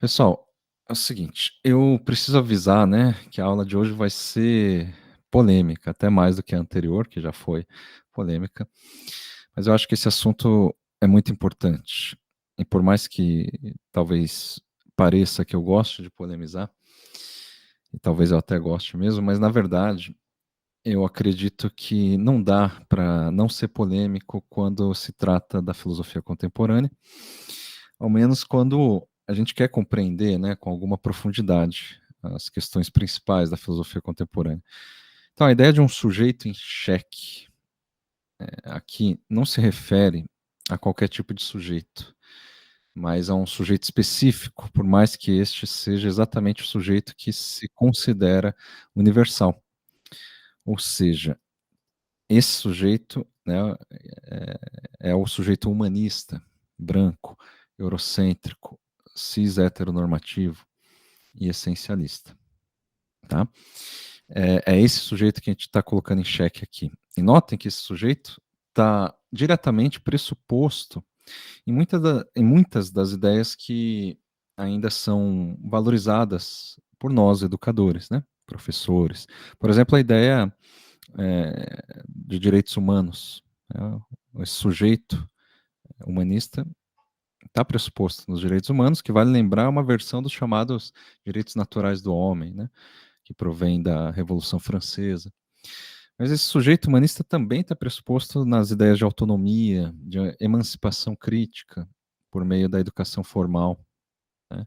Pessoal, é o seguinte, eu preciso avisar, né, que a aula de hoje vai ser polêmica, até mais do que a anterior, que já foi polêmica, mas eu acho que esse assunto é muito importante. E por mais que talvez pareça que eu gosto de polemizar, e talvez eu até goste mesmo, mas na verdade eu acredito que não dá para não ser polêmico quando se trata da filosofia contemporânea, ao menos quando a gente quer compreender, né, com alguma profundidade as questões principais da filosofia contemporânea. Então, a ideia de um sujeito em xeque aqui não se refere a qualquer tipo de sujeito, mas a um sujeito específico, por mais que este seja exatamente o sujeito que se considera universal. Ou seja, esse sujeito, né, é o sujeito humanista, branco, eurocêntrico, cis heteronormativo e essencialista, tá? É esse sujeito que a gente está colocando em xeque aqui. E notem que esse sujeito está diretamente pressuposto em muitas das ideias que ainda são valorizadas por nós, educadores, né? Professores. Por exemplo, a ideia de direitos humanos. Né? Esse sujeito humanista está pressuposto nos direitos humanos, que vale lembrar é uma versão dos chamados direitos naturais do homem, né? Que provém da Revolução Francesa. Mas esse sujeito humanista também está pressuposto nas ideias de autonomia, de emancipação crítica, por meio da educação formal. Né?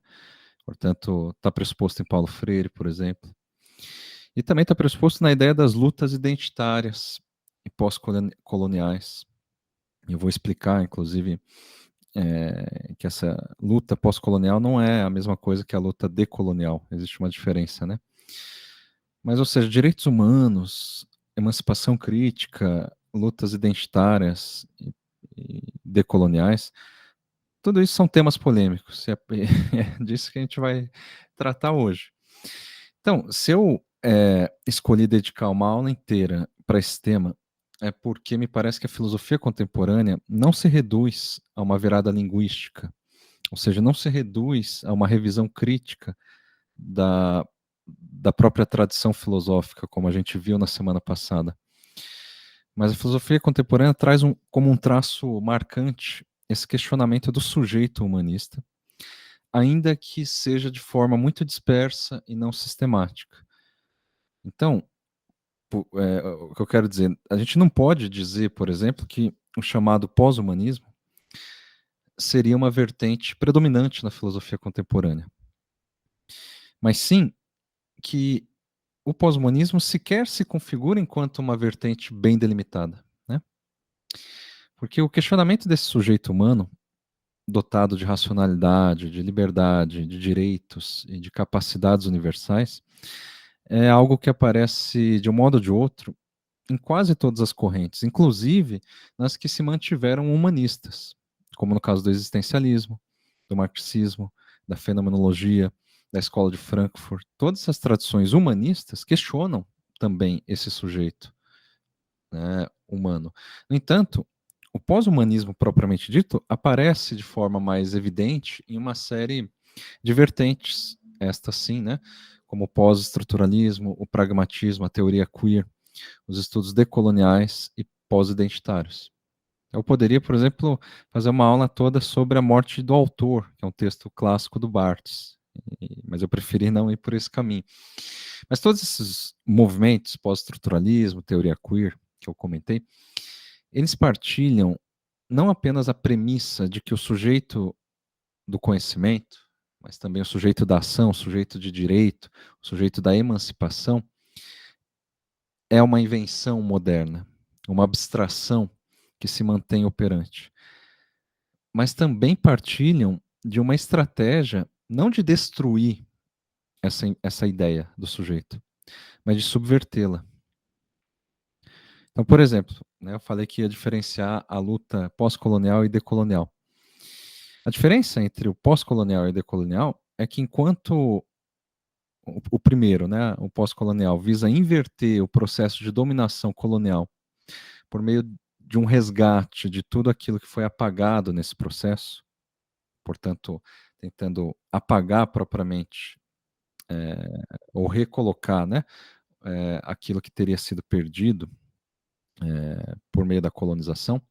Portanto, está pressuposto em Paulo Freire, por exemplo. E também está pressuposto na ideia das lutas identitárias e pós-coloniais. Eu vou explicar, inclusive, que essa luta pós-colonial não é a mesma coisa que a luta decolonial. Existe uma diferença, né? Mas, ou seja, direitos humanos, emancipação crítica, lutas identitárias e decoloniais, tudo isso são temas polêmicos. E é disso que a gente vai tratar hoje. Então, se eu escolhi dedicar uma aula inteira para esse tema, é porque me parece que a filosofia contemporânea não se reduz a uma virada linguística, ou seja, não se reduz a uma revisão crítica da, da própria tradição filosófica, como a gente viu na semana passada. Mas a filosofia contemporânea traz como um traço marcante esse questionamento do sujeito humanista, ainda que seja de forma muito dispersa e não sistemática. Então, o que eu quero dizer, a gente não pode dizer, por exemplo, que o chamado pós-humanismo seria uma vertente predominante na filosofia contemporânea, mas sim que o pós-humanismo sequer se configura enquanto uma vertente bem delimitada, né? Porque o questionamento desse sujeito humano, dotado de racionalidade, de liberdade, de direitos e de capacidades universais, é algo que aparece de um modo ou de outro em quase todas as correntes, inclusive nas que se mantiveram humanistas, como no caso do existencialismo, do marxismo, da fenomenologia, da escola de Frankfurt. Todas essas tradições humanistas questionam também esse sujeito, né, humano. No entanto, o pós-humanismo propriamente dito aparece de forma mais evidente em uma série de vertentes, esta sim, né, como o pós-estruturalismo, o pragmatismo, a teoria queer, os estudos decoloniais e pós-identitários. Eu poderia, por exemplo, fazer uma aula toda sobre a morte do autor, que é um texto clássico do Barthes, mas eu preferi não ir por esse caminho. Mas todos esses movimentos, pós-estruturalismo, teoria queer, que eu comentei, eles partilham não apenas a premissa de que o sujeito do conhecimento, mas também o sujeito da ação, o sujeito de direito, o sujeito da emancipação, é uma invenção moderna, uma abstração que se mantém operante. Mas também partilham de uma estratégia não de destruir essa ideia do sujeito, mas de subvertê-la. Então, por exemplo, né, eu falei que ia diferenciar a luta pós-colonial e decolonial. A diferença entre o pós-colonial e o decolonial é que enquanto o primeiro, né, o pós-colonial, visa inverter o processo de dominação colonial por meio de um resgate de tudo aquilo que foi apagado nesse processo, portanto, tentando apagar propriamente, ou recolocar, né, aquilo que teria sido perdido por meio da colonização.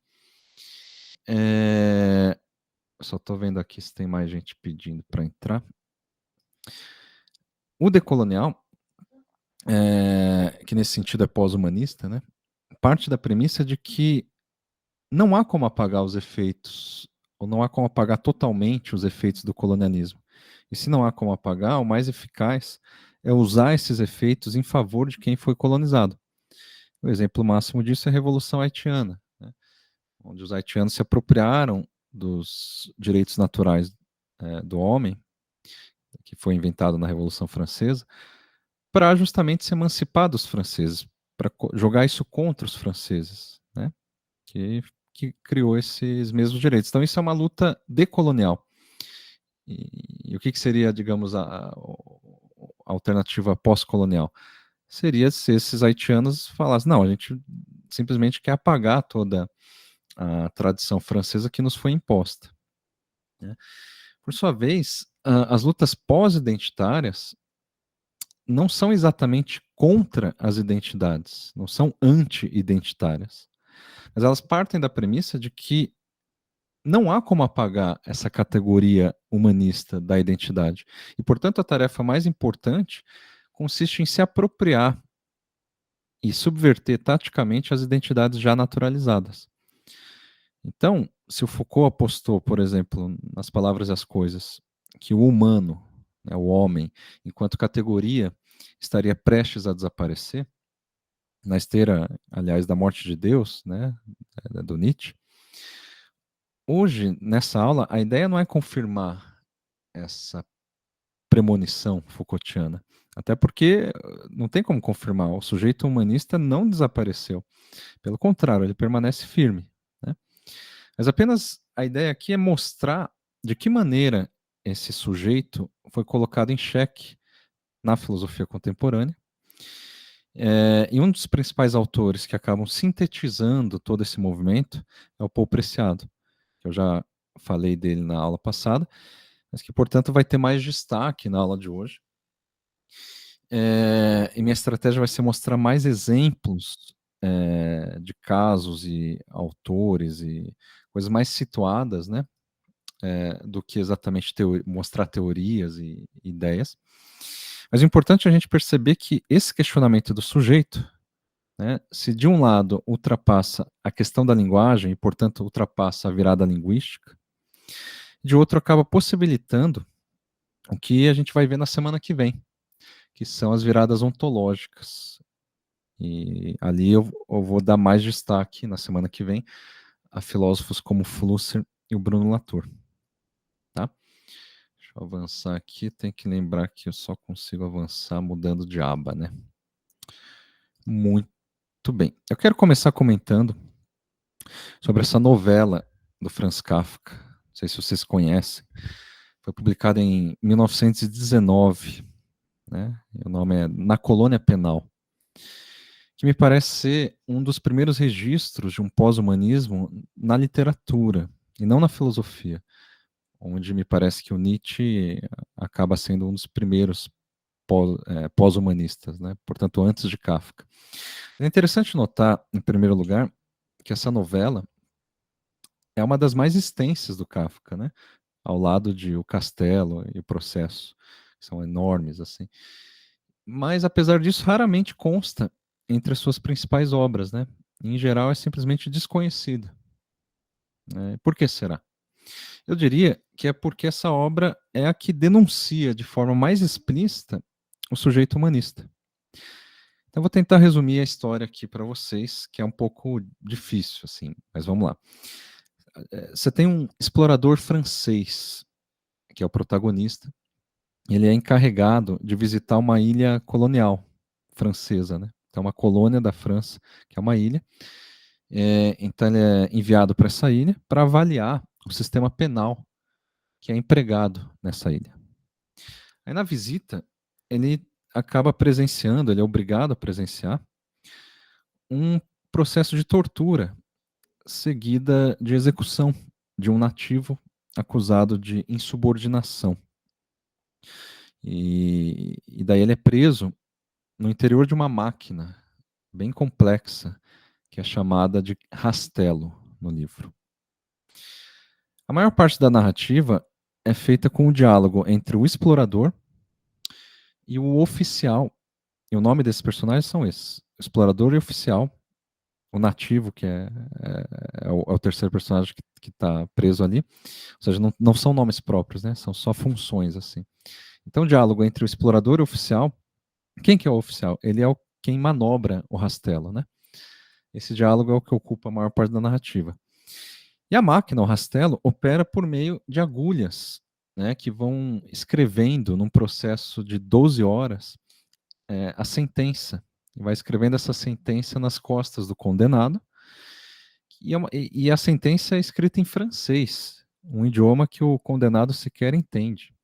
Só estou vendo aqui se tem mais gente pedindo para entrar. O decolonial, que nesse sentido é pós-humanista, né, parte da premissa de que não há como apagar os efeitos, ou não há como apagar totalmente os efeitos do colonialismo. E se não há como apagar, o mais eficaz é usar esses efeitos em favor de quem foi colonizado. O exemplo máximo disso é a Revolução Haitiana, né, onde os haitianos se apropriaram dos direitos naturais do homem, que foi inventado na Revolução Francesa, para justamente se emancipar dos franceses, para jogar isso contra os franceses, né, que criou esses mesmos direitos. Então, isso é uma luta decolonial. E o que seria, digamos, a alternativa pós-colonial? Seria se esses haitianos falassem, não, a gente simplesmente quer apagar toda a tradição francesa que nos foi imposta, né? Por sua vez, as lutas pós-identitárias não são exatamente contra as identidades, não são anti-identitárias, mas elas partem da premissa de que não há como apagar essa categoria humanista da identidade. E, portanto, a tarefa mais importante consiste em se apropriar e subverter taticamente as identidades já naturalizadas. Então, se o Foucault apostou, por exemplo, nas palavras e as coisas, que o humano, né, o homem, enquanto categoria, estaria prestes a desaparecer, na esteira, aliás, da morte de Deus, né, do Nietzsche, hoje, nessa aula, a ideia não é confirmar essa premonição Foucaultiana, até porque não tem como confirmar, o sujeito humanista não desapareceu, pelo contrário, ele permanece firme, né? Mas apenas a ideia aqui é mostrar de que maneira esse sujeito foi colocado em xeque na filosofia contemporânea. E um dos principais autores que acabam sintetizando todo esse movimento é o Paul Preciado, que eu já falei dele na aula passada, mas que, portanto, vai ter mais destaque na aula de hoje. E minha estratégia vai ser mostrar mais exemplos de casos e autores e coisas mais situadas, né, do que exatamente mostrar teorias e ideias. Mas o importante é a gente perceber que esse questionamento do sujeito, né, se de um lado ultrapassa a questão da linguagem e, portanto, ultrapassa a virada linguística, de outro acaba possibilitando o que a gente vai ver na semana que vem, que são as viradas ontológicas. E ali eu vou dar mais destaque na semana que vem a filósofos como Flusser e o Bruno Latour. Tá? Deixa eu avançar aqui, tem que lembrar que eu só consigo avançar mudando de aba, né? Muito bem. Eu quero começar comentando sobre essa novela do Franz Kafka. Não sei se vocês conhecem. Foi publicada em 1919, né? O nome é Na Colônia Penal, que me parece ser um dos primeiros registros de um pós-humanismo na literatura e não na filosofia, onde me parece que o Nietzsche acaba sendo um dos primeiros pós-humanistas, né? Portanto, antes de Kafka. É interessante notar, em primeiro lugar, que essa novela é uma das mais extensas do Kafka, né? Ao lado de O Castelo e O Processo, que são enormes, assim. Mas, apesar disso, raramente consta entre as suas principais obras, né? Em geral, é simplesmente desconhecida. Por que será? Eu diria que é porque essa obra é a que denuncia de forma mais explícita o sujeito humanista. Então, eu vou tentar resumir a história aqui para vocês, que é um pouco difícil, assim, mas vamos lá. Você tem um explorador francês, que é o protagonista. Ele é encarregado de visitar uma ilha colonial francesa, né? Então, uma colônia da França, que é uma ilha. Então, ele é enviado para essa ilha para avaliar o sistema penal que é empregado nessa ilha. Aí, na visita, ele acaba presenciando, ele é obrigado a presenciar um processo de tortura seguida de execução de um nativo acusado de insubordinação. E daí ele é preso no interior de uma máquina bem complexa, que é chamada de rastelo no livro. A maior parte da narrativa é feita com o diálogo entre o explorador e o oficial. E o nome desses personagens são esses: o explorador e o oficial, o nativo, que é o terceiro personagem que está preso ali. Ou seja, não são nomes próprios, né? São só funções, assim. Então, o diálogo entre o explorador e o oficial. Quem que é o oficial? Ele é quem manobra o rastelo, né? Esse diálogo é o que ocupa a maior parte da narrativa. E a máquina, o rastelo, opera por meio de agulhas, né, que vão escrevendo num processo de 12 horas a sentença. E vai escrevendo essa sentença nas costas do condenado. E a sentença é escrita em francês, um idioma que o condenado sequer entende,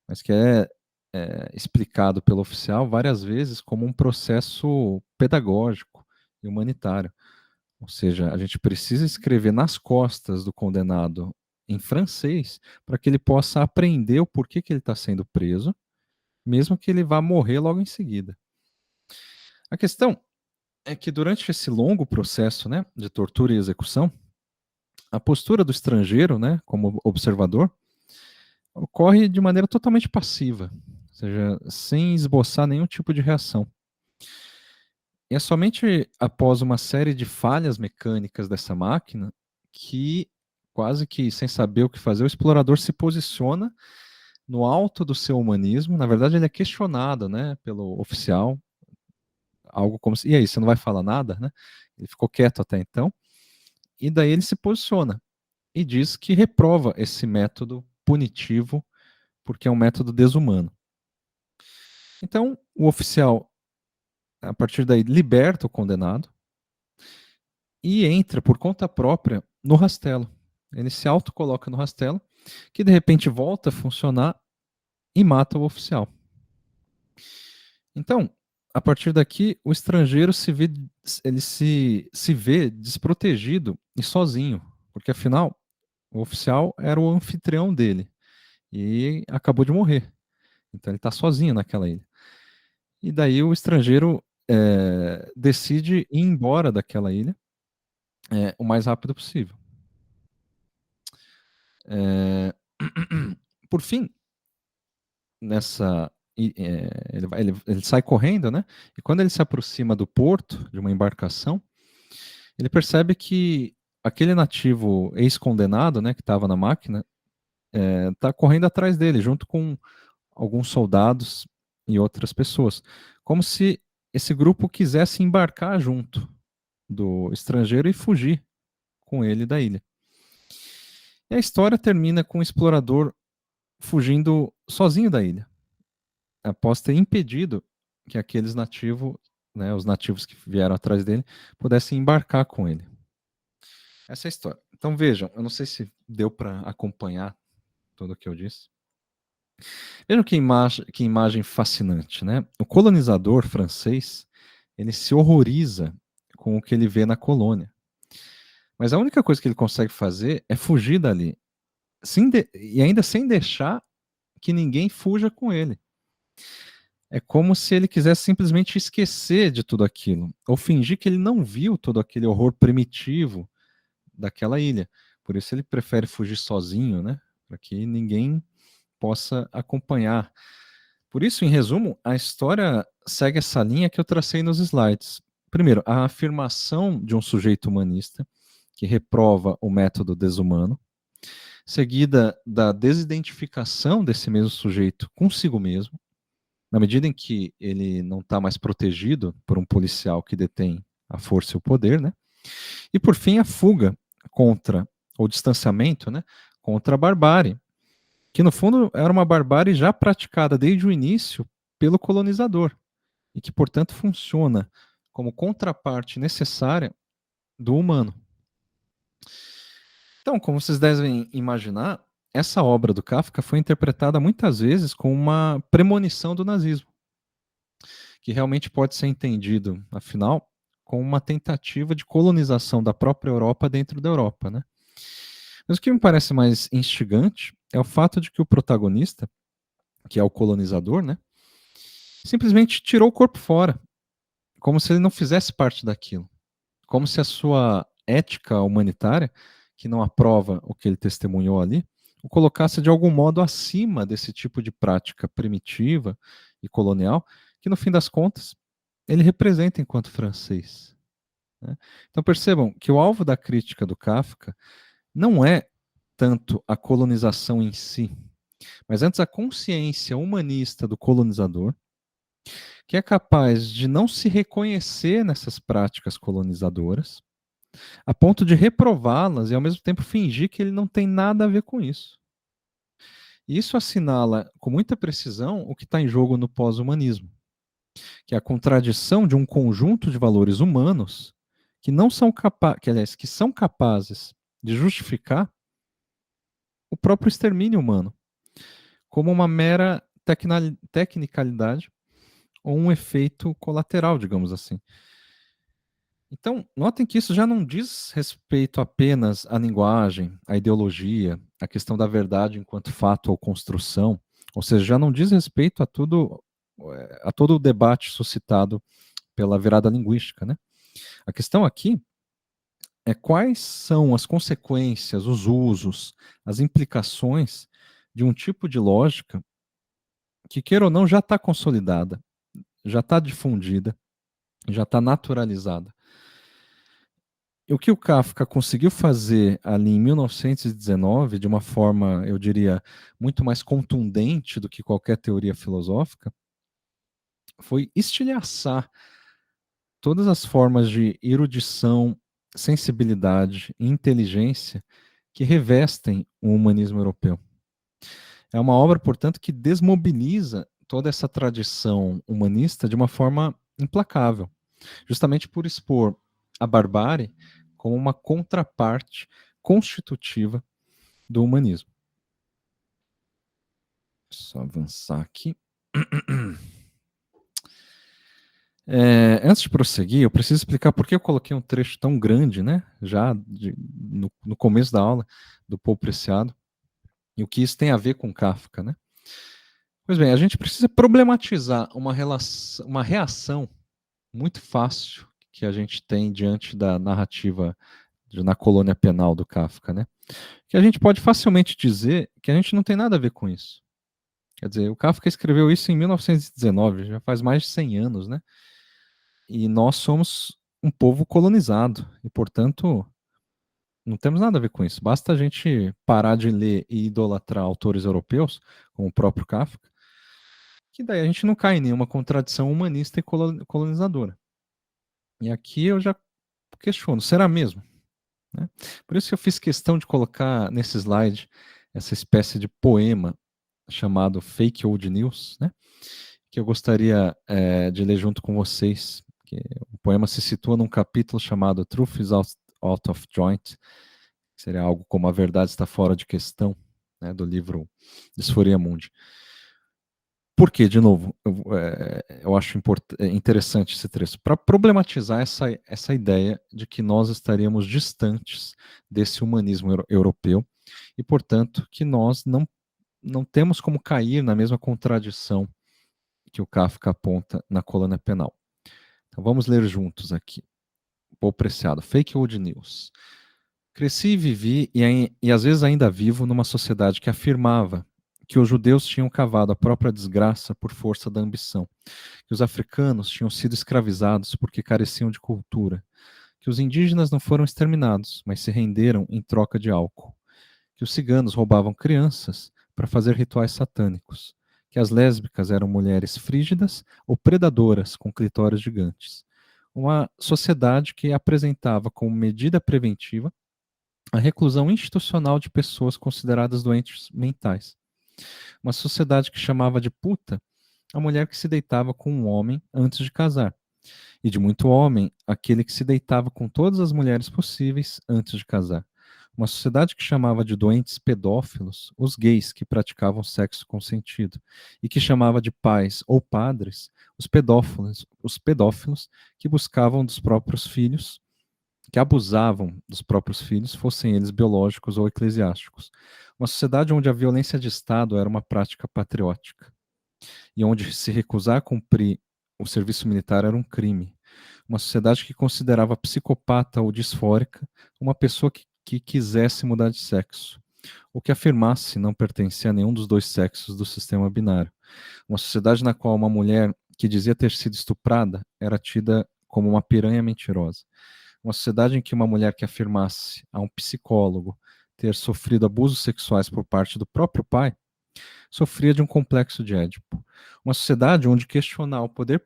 mas que é explicado pelo oficial várias vezes como um processo pedagógico e humanitário. Ou seja, a gente precisa escrever nas costas do condenado em francês para que ele possa aprender o porquê que ele está sendo preso, mesmo que ele vá morrer logo em seguida. A questão é que durante esse longo processo, né, de tortura e execução, a postura do estrangeiro, né, como observador, ocorre de maneira totalmente passiva, ou seja, sem esboçar nenhum tipo de reação. E é somente após uma série de falhas mecânicas dessa máquina que, quase que sem saber o que fazer, o explorador se posiciona no alto do seu humanismo. Na verdade, ele é questionado, né, pelo oficial, algo como se, e aí, você não vai falar nada, né? Ele ficou quieto até então, e daí ele se posiciona e diz que reprova esse método punitivo porque é um método desumano. Então, o oficial, a partir daí, liberta o condenado e entra por conta própria no rastelo. Ele se autocoloca no rastelo, que de repente volta a funcionar e mata o oficial. Então, a partir daqui, o estrangeiro se vê desprotegido e sozinho, porque afinal, o oficial era o anfitrião dele e acabou de morrer. Então ele está sozinho naquela ilha. E daí o estrangeiro decide ir embora daquela ilha o mais rápido possível. Por fim, ele sai correndo, né? E quando ele se aproxima do porto de uma embarcação, ele percebe que aquele nativo ex-condenado, né, que estava na máquina, está correndo atrás dele, junto com alguns soldados e outras pessoas, como se esse grupo quisesse embarcar junto do estrangeiro e fugir com ele da ilha. E a história termina com o explorador fugindo sozinho da ilha, após ter impedido que aqueles nativos, né, os nativos que vieram atrás dele, pudessem embarcar com ele. Essa é a história. Então vejam, eu não sei se deu para acompanhar tudo o que eu disse. Vejam que imagem fascinante, né? O colonizador francês, ele se horroriza com o que ele vê na colônia. Mas a única coisa que ele consegue fazer é fugir dali, e ainda sem deixar que ninguém fuja com ele. É como se ele quisesse simplesmente esquecer de tudo aquilo, ou fingir que ele não viu todo aquele horror primitivo daquela ilha. Por isso ele prefere fugir sozinho, né? Para que ninguém possa acompanhar. Por isso, em resumo, a história segue essa linha que eu tracei nos slides. Primeiro, a afirmação de um sujeito humanista que reprova o método desumano, seguida da desidentificação desse mesmo sujeito consigo mesmo, na medida em que ele não está mais protegido por um policial que detém a força e o poder, né? E por fim, a fuga contra o distanciamento, né? Contra a barbárie, que no fundo era uma barbárie já praticada desde o início pelo colonizador e que, portanto, funciona como contraparte necessária do humano. Então, como vocês devem imaginar, essa obra do Kafka foi interpretada muitas vezes como uma premonição do nazismo, que realmente pode ser entendido, afinal, como uma tentativa de colonização da própria Europa dentro da Europa, né? Mas o que me parece mais instigante é o fato de que o protagonista, que é o colonizador, né, simplesmente tirou o corpo fora, como se ele não fizesse parte daquilo, como se a sua ética humanitária, que não aprova o que ele testemunhou ali, o colocasse de algum modo acima desse tipo de prática primitiva e colonial, que no fim das contas ele representa enquanto francês, né? Então percebam que o alvo da crítica do Kafka não é tanto a colonização em si, mas antes a consciência humanista do colonizador, que é capaz de não se reconhecer nessas práticas colonizadoras, a ponto de reprová-las e ao mesmo tempo fingir que ele não tem nada a ver com isso. E isso assinala com muita precisão o que está em jogo no pós-humanismo, que é a contradição de um conjunto de valores humanos que não são capazes, que, aliás, que são capazes de justificar o próprio extermínio humano como uma mera tecnicalidade ou um efeito colateral, digamos assim. Então, notem que isso já não diz respeito apenas à linguagem, à ideologia, à questão da verdade enquanto fato ou construção, ou seja, já não diz respeito a todo o debate suscitado pela virada linguística, né? A questão aqui é quais são as consequências, os usos, as implicações de um tipo de lógica que, queira ou não, já está consolidada, já está difundida, já está naturalizada. E o que o Kafka conseguiu fazer ali em 1919, de uma forma, eu diria, muito mais contundente do que qualquer teoria filosófica, foi estilhaçar todas as formas de erudição, sensibilidade e inteligência que revestem o humanismo europeu. É uma obra, portanto, que desmobiliza toda essa tradição humanista de uma forma implacável, justamente por expor a barbárie como uma contraparte constitutiva do humanismo. Só avançar aqui. Antes de prosseguir, eu preciso explicar por que eu coloquei um trecho tão grande, né, já no começo da aula, do Paul Preciado, e o que isso tem a ver com Kafka, né? Pois bem, a gente precisa problematizar uma reação muito fácil que a gente tem diante da narrativa na colônia penal do Kafka, né? Que a gente pode facilmente dizer que a gente não tem nada a ver com isso. Quer dizer, o Kafka escreveu isso em 1919, já faz mais de 100 anos, né? E nós somos um povo colonizado e, portanto, não temos nada a ver com isso. Basta a gente parar de ler e idolatrar autores europeus, como o próprio Kafka, que daí a gente não cai em nenhuma contradição humanista e colonizadora. E aqui eu já questiono, será mesmo? Né? Por isso que eu fiz questão de colocar nesse slide essa espécie de poema chamado Fake Old News, né? Que eu gostaria de ler junto com vocês. Que o poema se situa num capítulo chamado Truth is Out of Joint, que seria algo como A Verdade Está Fora de Questão, né, do livro Disforia Mundi. Por quê? De novo, eu acho interessante esse trecho, para problematizar essa ideia de que nós estaríamos distantes desse humanismo europeu e, portanto, que nós não temos como cair na mesma contradição que o Kafka aponta na colônia penal. Então vamos ler juntos aqui. Paul Preciado, Fake Old News. Cresci e vivi, e às vezes ainda vivo, numa sociedade que afirmava que os judeus tinham cavado a própria desgraça por força da ambição, que os africanos tinham sido escravizados porque careciam de cultura, que os indígenas não foram exterminados, mas se renderam em troca de álcool, que os ciganos roubavam crianças para fazer rituais satânicos, que as lésbicas eram mulheres frígidas ou predadoras com clitóris gigantes. Uma sociedade que apresentava como medida preventiva a reclusão institucional de pessoas consideradas doentes mentais. Uma sociedade que chamava de puta a mulher que se deitava com um homem antes de casar, e de muito homem aquele que se deitava com todas as mulheres possíveis antes de casar. Uma sociedade que chamava de doentes pedófilos os gays que praticavam sexo consentido, e que chamava de pais ou padres os pedófilos que buscavam dos próprios filhos que abusavam dos próprios filhos, fossem eles biológicos ou eclesiásticos. Uma sociedade onde a violência de Estado era uma prática patriótica e onde se recusar a cumprir o serviço militar era um crime. Uma sociedade que considerava psicopata ou disfórica uma pessoa que quisesse mudar de sexo, ou que afirmasse não pertencer a nenhum dos dois sexos do sistema binário. Uma sociedade na qual uma mulher que dizia ter sido estuprada era tida como uma piranha mentirosa. Uma sociedade em que uma mulher que afirmasse a um psicólogo ter sofrido abusos sexuais por parte do próprio pai sofria de um complexo de Édipo. Uma sociedade onde questionar o poder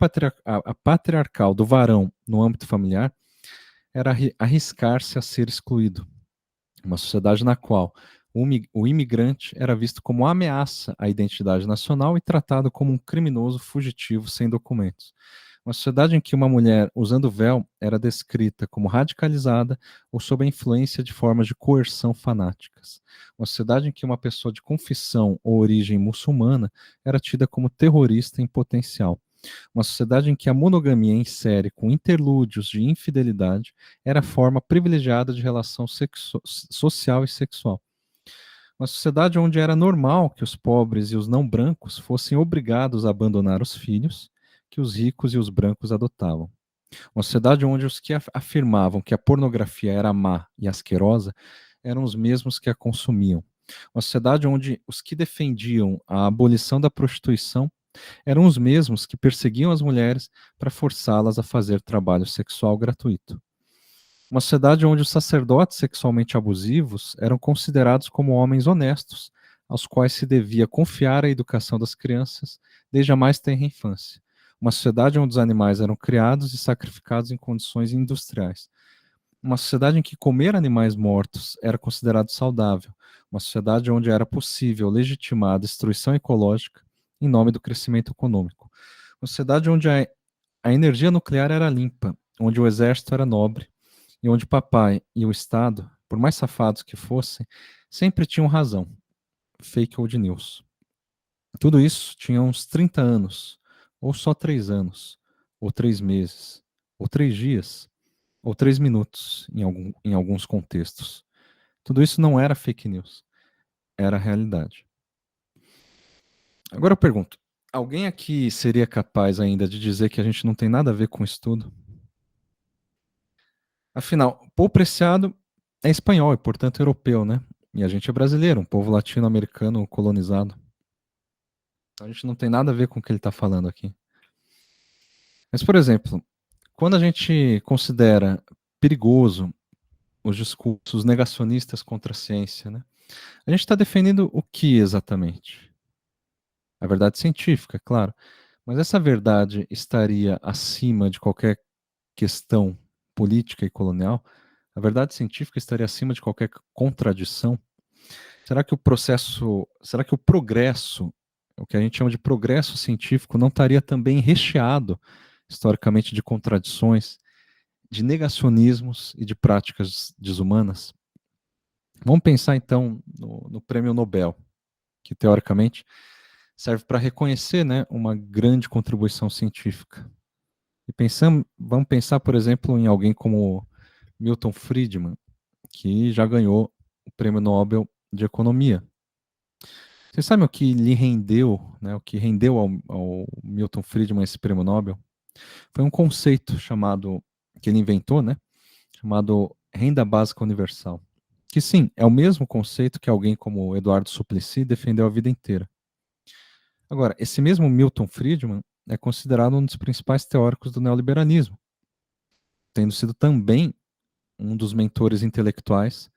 patriarcal do varão no âmbito familiar era arriscar-se a ser excluído. Uma sociedade na qual o imigrante era visto como ameaça à identidade nacional e tratado como um criminoso fugitivo sem documentos. Uma sociedade em que uma mulher usando véu era descrita como radicalizada ou sob a influência de formas de coerção fanáticas. Uma sociedade em que uma pessoa de confissão ou origem muçulmana era tida como terrorista em potencial. Uma sociedade em que a monogamia em série, com interlúdios de infidelidade, era a forma privilegiada de relação social e sexual. Uma sociedade onde era normal que os pobres e os não brancos fossem obrigados a abandonar os filhos que os ricos e os brancos adotavam. Uma sociedade onde os que afirmavam que a pornografia era má e asquerosa eram os mesmos que a consumiam. Uma sociedade onde os que defendiam a abolição da prostituição eram os mesmos que perseguiam as mulheres para forçá-las a fazer trabalho sexual gratuito. Uma sociedade onde os sacerdotes sexualmente abusivos eram considerados como homens honestos, aos quais se devia confiar a educação das crianças desde a mais tenra infância. Uma sociedade onde os animais eram criados e sacrificados em condições industriais. Uma sociedade em que comer animais mortos era considerado saudável. Uma sociedade onde era possível legitimar a destruição ecológica em nome do crescimento econômico. Uma sociedade onde a energia nuclear era limpa, onde o exército era nobre e onde papai e o Estado, por mais safados que fossem, sempre tinham razão, fake old news. Tudo isso tinha uns 30 anos, ou só 3 anos, ou 3 meses, ou 3 dias, ou 3 minutos, em alguns contextos. Tudo isso não era fake news, era a realidade. Agora eu pergunto, alguém aqui seria capaz ainda de dizer que a gente não tem nada a ver com estudo? Afinal, Paul Preciado é espanhol e, portanto, europeu, né? E a gente é brasileiro, um povo latino-americano colonizado. Então a gente não tem nada a ver com o que ele está falando aqui. Mas, por exemplo, quando a gente considera perigoso os discursos negacionistas contra a ciência, né? A gente está defendendo o que exatamente? A verdade científica, claro. Mas essa verdade estaria acima de qualquer questão política e colonial? A verdade científica estaria acima de qualquer contradição? Será que o progresso, o que a gente chama de progresso científico, não estaria também recheado, historicamente, de contradições, de negacionismos e de práticas desumanas? Vamos pensar então no Prêmio Nobel, que teoricamente serve para reconhecer, né, uma grande contribuição científica. E vamos pensar, por exemplo, em alguém como Milton Friedman, que já ganhou o Prêmio Nobel de Economia. Você sabe o que lhe rendeu, né, o que rendeu ao Milton Friedman esse prêmio Nobel? Foi um conceito que ele inventou, né, chamado renda básica universal. Que sim, é o mesmo conceito que alguém como Eduardo Suplicy defendeu a vida inteira. Agora, esse mesmo Milton Friedman é considerado um dos principais teóricos do neoliberalismo, tendo sido também um dos mentores intelectuais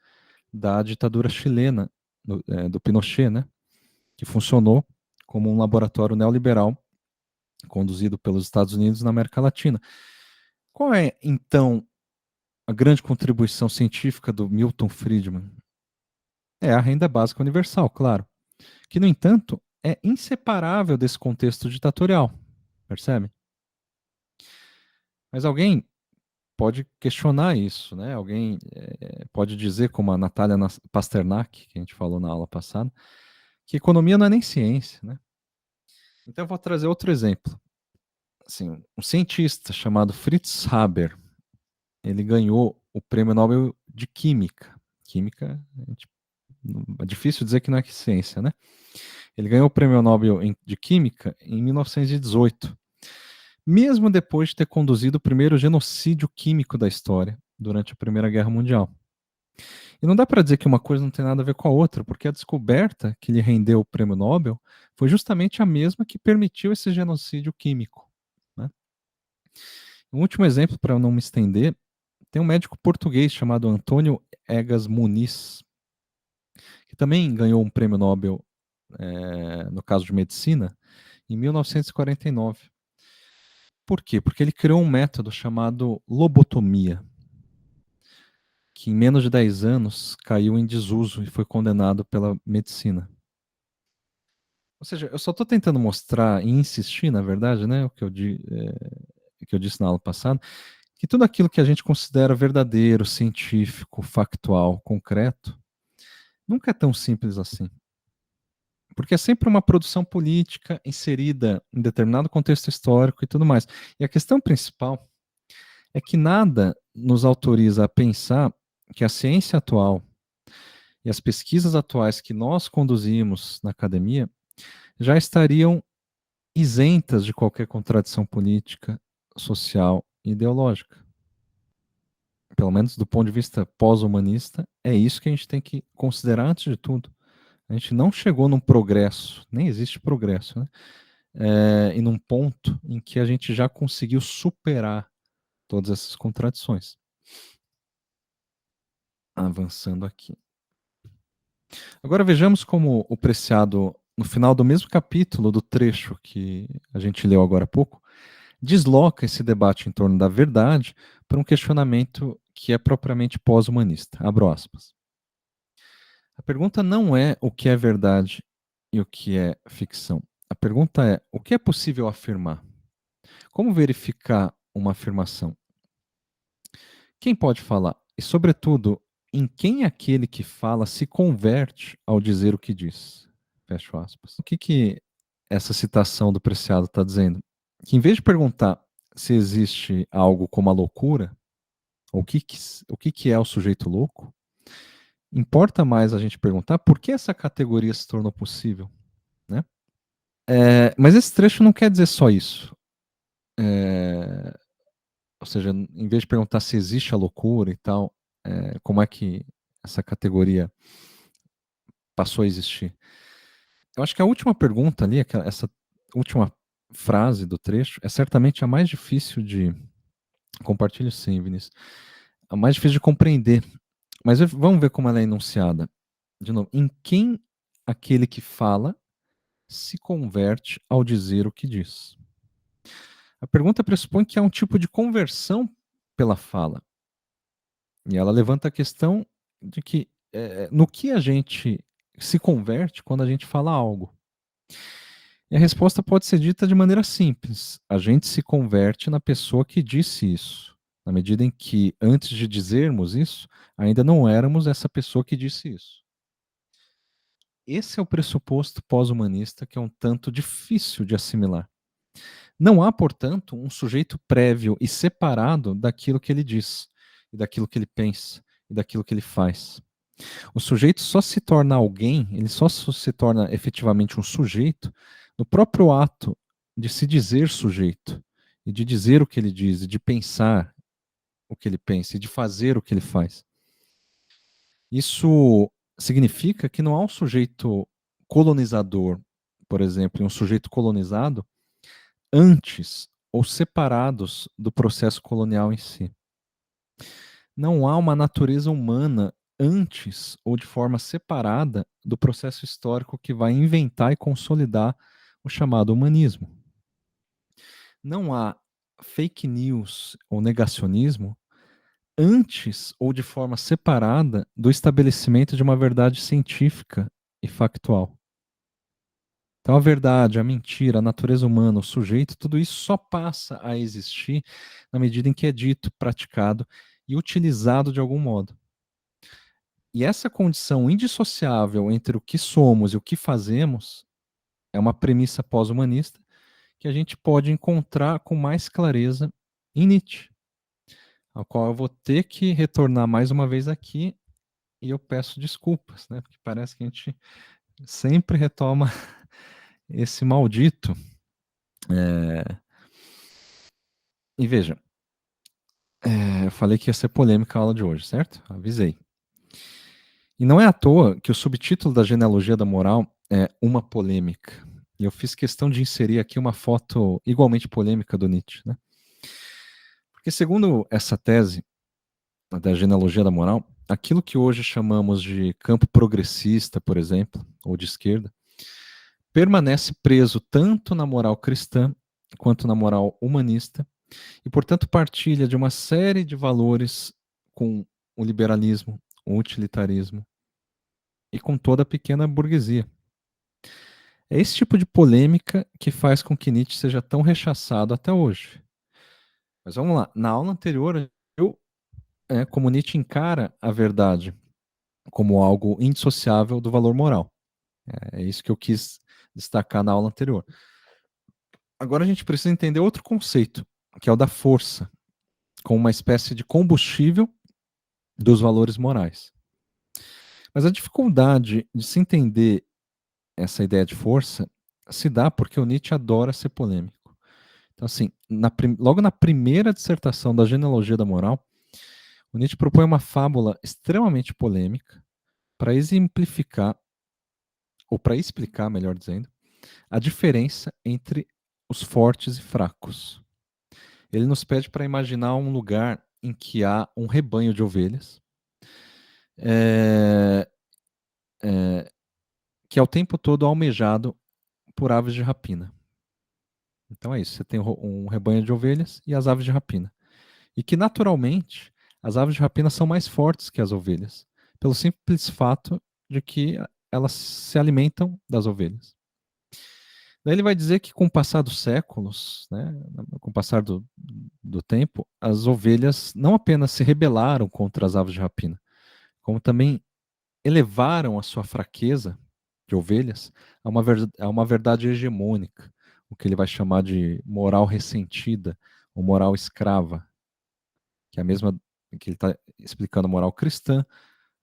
da ditadura chilena, do Pinochet, né, que funcionou como um laboratório neoliberal conduzido pelos Estados Unidos na América Latina. Qual é, então, a grande contribuição científica do Milton Friedman? É a renda básica universal, claro, que, no entanto, é inseparável desse contexto ditatorial, percebe? Mas alguém pode questionar isso, né? Alguém pode dizer, como a Natália Pasternak, que a gente falou na aula passada, que economia não é nem ciência, né? Então eu vou trazer outro exemplo. Assim, um cientista chamado Fritz Haber, ele ganhou o Prêmio Nobel de Química. Química, é difícil dizer que não é que ciência, né? Ele ganhou o Prêmio Nobel de Química em 1918, mesmo depois de ter conduzido o primeiro genocídio químico da história, durante a Primeira Guerra Mundial. E não dá para dizer que uma coisa não tem nada a ver com a outra, porque a descoberta que lhe rendeu o Prêmio Nobel foi justamente a mesma que permitiu esse genocídio químico, né? Um último exemplo, para eu não me estender, tem um médico português chamado Antônio Egas Muniz, que também ganhou um prêmio Nobel, no caso de medicina, em 1949. Por quê? Porque ele criou um método chamado lobotomia, que em menos de 10 anos caiu em desuso e foi condenado pela medicina. Ou seja, eu só estou tentando mostrar e insistir, na verdade, né, o que eu disse na aula passada, que tudo aquilo que a gente considera verdadeiro, científico, factual, concreto, nunca é tão simples assim. Porque é sempre uma produção política inserida em determinado contexto histórico e tudo mais. E a questão principal é que nada nos autoriza a pensar que a ciência atual e as pesquisas atuais que nós conduzimos na academia já estariam isentas de qualquer contradição política, social e ideológica. Pelo menos do ponto de vista pós-humanista, é isso que a gente tem que considerar antes de tudo. A gente não chegou num progresso, nem existe progresso, né? E num ponto em que a gente já conseguiu superar todas essas contradições. Avançando aqui. Agora vejamos como o Preciado, no final do mesmo capítulo do trecho que a gente leu agora há pouco, desloca esse debate em torno da verdade para um questionamento que é propriamente pós-humanista. Abro aspas. A pergunta não é o que é verdade e o que é ficção. A pergunta é o que é possível afirmar? Como verificar uma afirmação? Quem pode falar? E, sobretudo, em quem aquele que fala se converte ao dizer o que diz? Fecho aspas. O que essa citação do Preciado está dizendo? Que em vez de perguntar se existe algo como a loucura, ou o que é o sujeito louco, importa mais a gente perguntar por que essa categoria se tornou possível, né? Mas esse trecho não quer dizer só isso. Ou seja, em vez de perguntar se existe a loucura e tal, como é que essa categoria passou a existir? Eu acho que a última pergunta ali, essa última frase do trecho, é certamente a mais difícil de. Compartilho sim, Vinícius. A mais difícil de compreender. Mas vamos ver como ela é enunciada. De novo, em quem aquele que fala se converte ao dizer o que diz? A pergunta pressupõe que há um tipo de conversão pela fala. E ela levanta a questão de que no que a gente se converte quando a gente fala algo. E a resposta pode ser dita de maneira simples. A gente se converte na pessoa que disse isso, na medida em que, antes de dizermos isso, ainda não éramos essa pessoa que disse isso. Esse é o pressuposto pós-humanista que é um tanto difícil de assimilar. Não há, portanto, um sujeito prévio e separado daquilo que ele diz, e daquilo que ele pensa, e daquilo que ele faz. O sujeito só se torna alguém, ele só se torna efetivamente um sujeito no próprio ato de se dizer sujeito, e de dizer o que ele diz, e de pensar o que ele pensa, e de fazer o que ele faz. Isso significa que não há um sujeito colonizador, por exemplo, e um sujeito colonizado antes ou separados do processo colonial em si. Não há uma natureza humana antes ou de forma separada do processo histórico que vai inventar e consolidar o chamado humanismo. Não há fake news ou negacionismo antes ou de forma separada do estabelecimento de uma verdade científica e factual. Então, a verdade, a mentira, a natureza humana, o sujeito, tudo isso só passa a existir na medida em que é dito, praticado e utilizado de algum modo. E essa condição indissociável entre o que somos e o que fazemos é uma premissa pós-humanista que a gente pode encontrar com mais clareza em Nietzsche. ao qual eu vou ter que retornar mais uma vez aqui e eu peço desculpas, né? Porque parece que a gente sempre retoma esse maldito. E veja, eu falei que ia ser polêmica a aula de hoje, certo? Avisei. E não é à toa que o subtítulo da genealogia da moral é Uma Polêmica. E eu fiz questão de inserir aqui uma foto igualmente polêmica do Nietzsche, né? Porque segundo essa tese da genealogia da moral, aquilo que hoje chamamos de campo progressista, por exemplo, ou de esquerda, permanece preso tanto na moral cristã quanto na moral humanista e, portanto, partilha de uma série de valores com o liberalismo, o utilitarismo e com toda a pequena burguesia. É esse tipo de polêmica que faz com que Nietzsche seja tão rechaçado até hoje. Mas vamos lá, na aula anterior, como Nietzsche encara a verdade como algo indissociável do valor moral. É isso que eu quis destacar na aula anterior. Agora a gente precisa entender outro conceito, que é o da força, como uma espécie de combustível dos valores morais. Mas a dificuldade de se entender essa ideia de força se dá porque o Nietzsche adora ser polêmico. Então, assim, logo na primeira dissertação da genealogia da moral, o Nietzsche propõe uma fábula extremamente polêmica para exemplificar, ou para explicar, melhor dizendo, a diferença entre os fortes e fracos. Ele nos pede para imaginar um lugar em que há um rebanho de ovelhas, é, é, que é o tempo todo almejado por aves de rapina. Então é isso, você tem um rebanho de ovelhas e as aves de rapina. E que naturalmente as aves de rapina são mais fortes que as ovelhas, pelo simples fato de que elas se alimentam das ovelhas. Daí ele vai dizer que com o passar dos séculos, né, com o passar do tempo, as ovelhas não apenas se rebelaram contra as aves de rapina, como também elevaram a sua fraqueza de ovelhas a uma verdade hegemônica, o que ele vai chamar de moral ressentida ou moral escrava, que é a mesma que ele está explicando a moral cristã,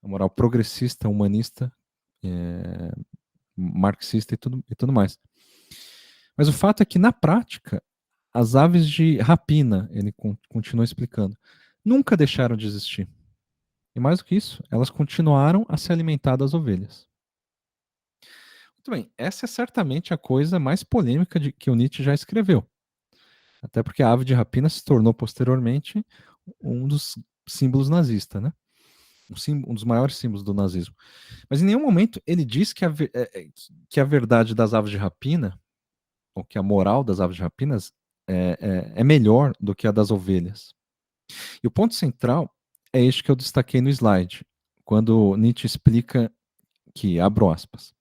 a moral progressista, humanista, é, marxista e tudo mais. Mas o fato é que, na prática, as aves de rapina, ele continua explicando, nunca deixaram de existir. E mais do que isso, elas continuaram a se alimentar das ovelhas. Muito bem, essa é certamente a coisa mais polêmica que o Nietzsche já escreveu. Até porque a ave de rapina se tornou posteriormente um dos símbolos nazistas, né? Um dos maiores símbolos do nazismo. Mas em nenhum momento ele diz que a verdade das aves de rapina, ou que a moral das aves de rapinas, é melhor do que a das ovelhas. E o ponto central é este que eu destaquei no slide, quando Nietzsche explica que, abro aspas,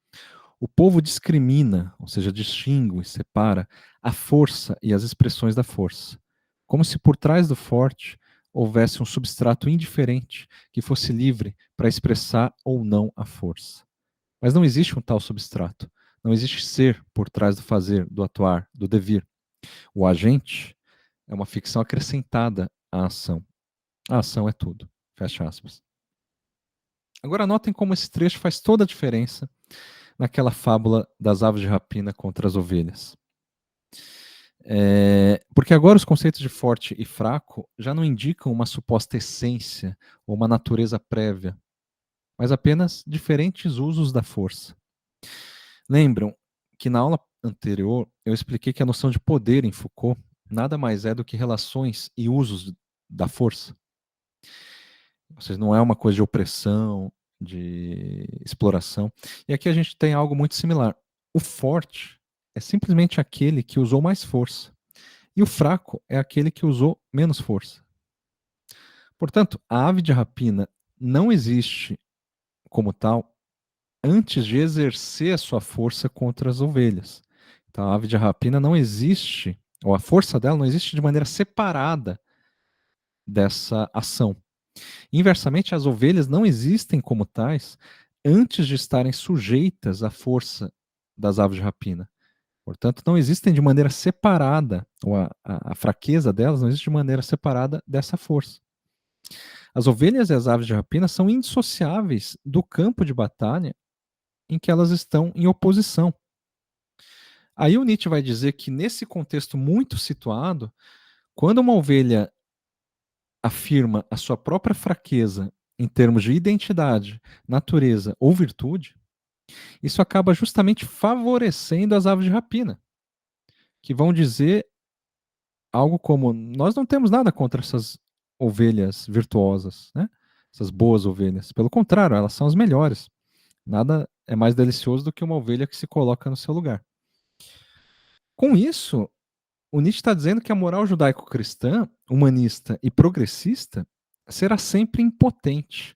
o povo discrimina, ou seja, distingue, separa a força e as expressões da força, como se por trás do forte houvesse um substrato indiferente que fosse livre para expressar ou não a força. Mas não existe um tal substrato. Não existe ser por trás do fazer, do atuar, do devir. O agente é uma ficção acrescentada à ação. A ação é tudo. Fecha aspas. Agora notem como esse trecho faz toda a diferença naquela fábula das aves de rapina contra as ovelhas. Porque agora os conceitos de forte e fraco já não indicam uma suposta essência ou uma natureza prévia, mas apenas diferentes usos da força. Lembram que na aula anterior eu expliquei que a noção de poder em Foucault nada mais é do que relações e usos da força. Ou seja, não é uma coisa de opressão, de exploração. E aqui a gente tem algo muito similar. O forte é simplesmente aquele que usou mais força. E o fraco é aquele que usou menos força. Portanto, a ave de rapina não existe como tal antes de exercer a sua força contra as ovelhas. Então, a ave de rapina não existe, ou a força dela não existe de maneira separada dessa ação. Inversamente, as ovelhas não existem como tais antes de estarem sujeitas à força das aves de rapina. Portanto, não existem de maneira separada, ou a fraqueza delas não existe de maneira separada dessa força. As ovelhas e as aves de rapina são indissociáveis do campo de batalha em que elas estão em oposição. Aí o Nietzsche vai dizer que nesse contexto muito situado, quando uma ovelha afirma a sua própria fraqueza em termos de identidade, natureza ou virtude, isso acaba justamente favorecendo as aves de rapina, que vão dizer algo como: nós não temos nada contra essas ovelhas virtuosas, né? Essas boas ovelhas. Pelo contrário, elas são as melhores. Nada é mais delicioso do que uma ovelha que se coloca no seu lugar. Com isso, o Nietzsche está dizendo que a moral judaico-cristã, humanista e progressista, será sempre impotente,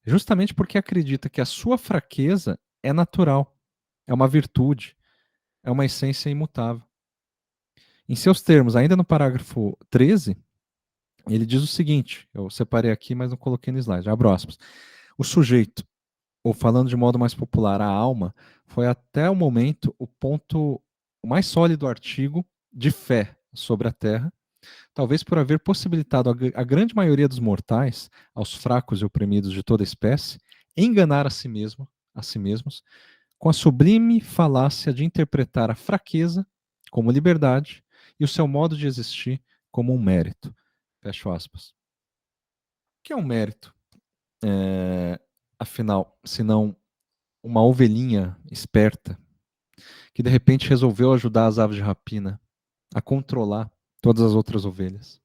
justamente porque acredita que a sua fraqueza é natural, é uma virtude, é uma essência imutável. Em seus termos, ainda no parágrafo 13, ele diz o seguinte: eu separei aqui, mas não coloquei no slide, abro aspas. O sujeito, ou falando de modo mais popular, a alma, foi até o momento o ponto mais sólido artigo de fé sobre a Terra, talvez por haver possibilitado a grande maioria dos mortais, aos fracos e oprimidos de toda espécie, enganar a si mesmos, com a sublime falácia de interpretar a fraqueza como liberdade e o seu modo de existir como um mérito. Fecho aspas. O que é um mérito? Afinal, se não uma ovelhinha esperta que de repente resolveu ajudar as aves de rapina a controlar todas as outras ovelhas.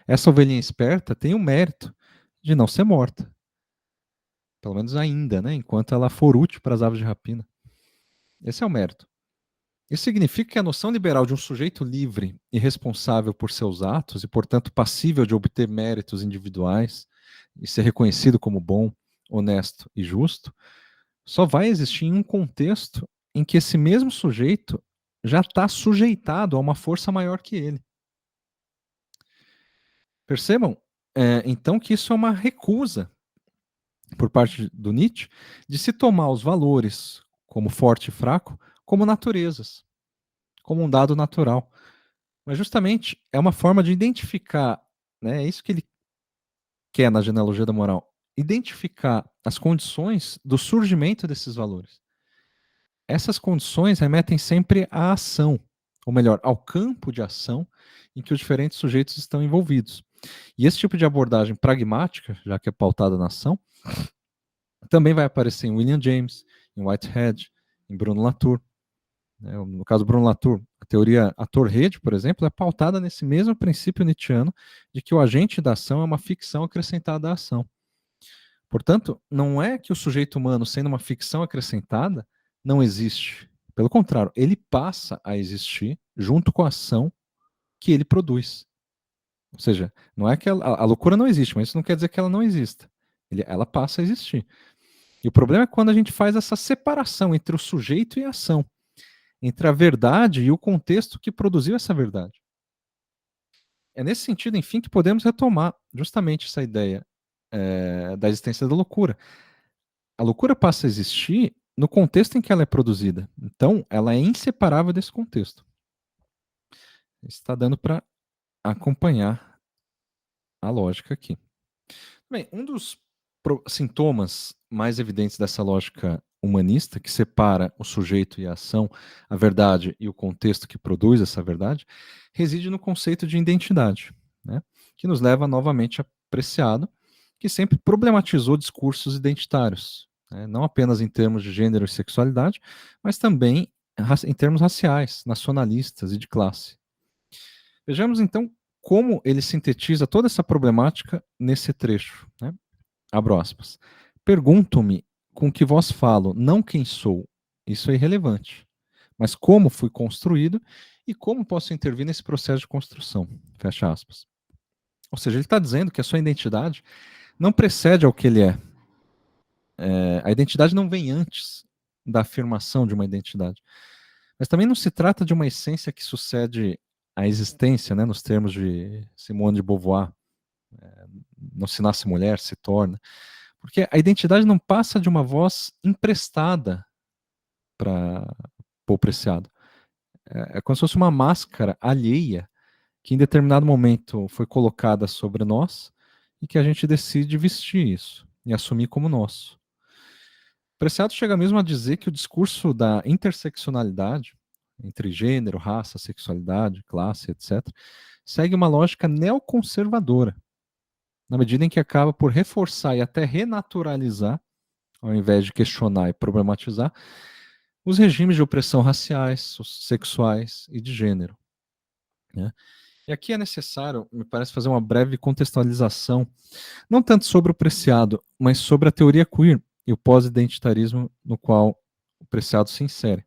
Essa ovelhinha esperta tem o mérito de não ser morta, pelo menos ainda, né, enquanto ela for útil para as aves de rapina. Esse é o mérito. Isso significa que a noção liberal de um sujeito livre e responsável por seus atos e, portanto, passível de obter méritos individuais e ser reconhecido como bom, honesto e justo, só vai existir em um contexto em que esse mesmo sujeito já está sujeitado a uma força maior que ele. Percebam, então, que isso é uma recusa por parte do Nietzsche de se tomar os valores como forte e fraco como naturezas, como um dado natural. Mas justamente é uma forma de identificar, né, é isso que ele quer na genealogia da moral, identificar as condições do surgimento desses valores. Essas condições remetem sempre à ação, ou melhor, ao campo de ação em que os diferentes sujeitos estão envolvidos. E esse tipo de abordagem pragmática, já que é pautada na ação, também vai aparecer em William James, em Whitehead, em Bruno Latour. No caso do Bruno Latour, a teoria ator-rede, por exemplo, é pautada nesse mesmo princípio nietzschiano de que o agente da ação é uma ficção acrescentada à ação. Portanto, não é que o sujeito humano, sendo uma ficção acrescentada, não existe. Pelo contrário, ele passa a existir junto com a ação que ele produz. Ou seja, não é que a loucura não existe, mas isso não quer dizer que ela não exista. Ela passa a existir. E o problema é quando a gente faz essa separação entre o sujeito e a ação, entre a verdade e o contexto que produziu essa verdade. É nesse sentido, enfim, que podemos retomar justamente essa ideia da existência da loucura. A loucura passa a existir no contexto em que ela é produzida. Então, ela é inseparável desse contexto. Está dando para acompanhar a lógica aqui. Bem, um dos sintomas mais evidentes dessa lógica humanista, que separa o sujeito e a ação, a verdade e o contexto que produz essa verdade, reside no conceito de identidade, né? Que nos leva novamente a Preciado, que sempre problematizou discursos identitários, né? Não apenas em termos de gênero e sexualidade, mas também em termos raciais, nacionalistas e de classe. Vejamos então como ele sintetiza toda essa problemática nesse trecho, né? Abro aspas. Pergunto-me com que voz falo, não quem sou. Isso é irrelevante. Mas como fui construído e como posso intervir nesse processo de construção. Fecha aspas. Ou seja, ele está dizendo que a sua identidade não precede ao que ele é. A identidade não vem antes da afirmação de uma identidade. Mas também não se trata de uma essência que sucede à existência, né, nos termos de Simone de Beauvoir. Não se nasce mulher, se torna. Porque a identidade não passa de uma voz emprestada para o Preciado. É como se fosse uma máscara alheia que em determinado momento foi colocada sobre nós e que a gente decide vestir isso e assumir como nosso. Preciado chega mesmo a dizer que o discurso da interseccionalidade, entre gênero, raça, sexualidade, classe, etc., segue uma lógica neoconservadora, na medida em que acaba por reforçar e até renaturalizar, ao invés de questionar e problematizar, os regimes de opressão raciais, sexuais e de gênero. Né? E aqui é necessário, me parece, fazer uma breve contextualização, não tanto sobre o Preciado, mas sobre a teoria queer e o pós-identitarismo no qual o Preciado se insere.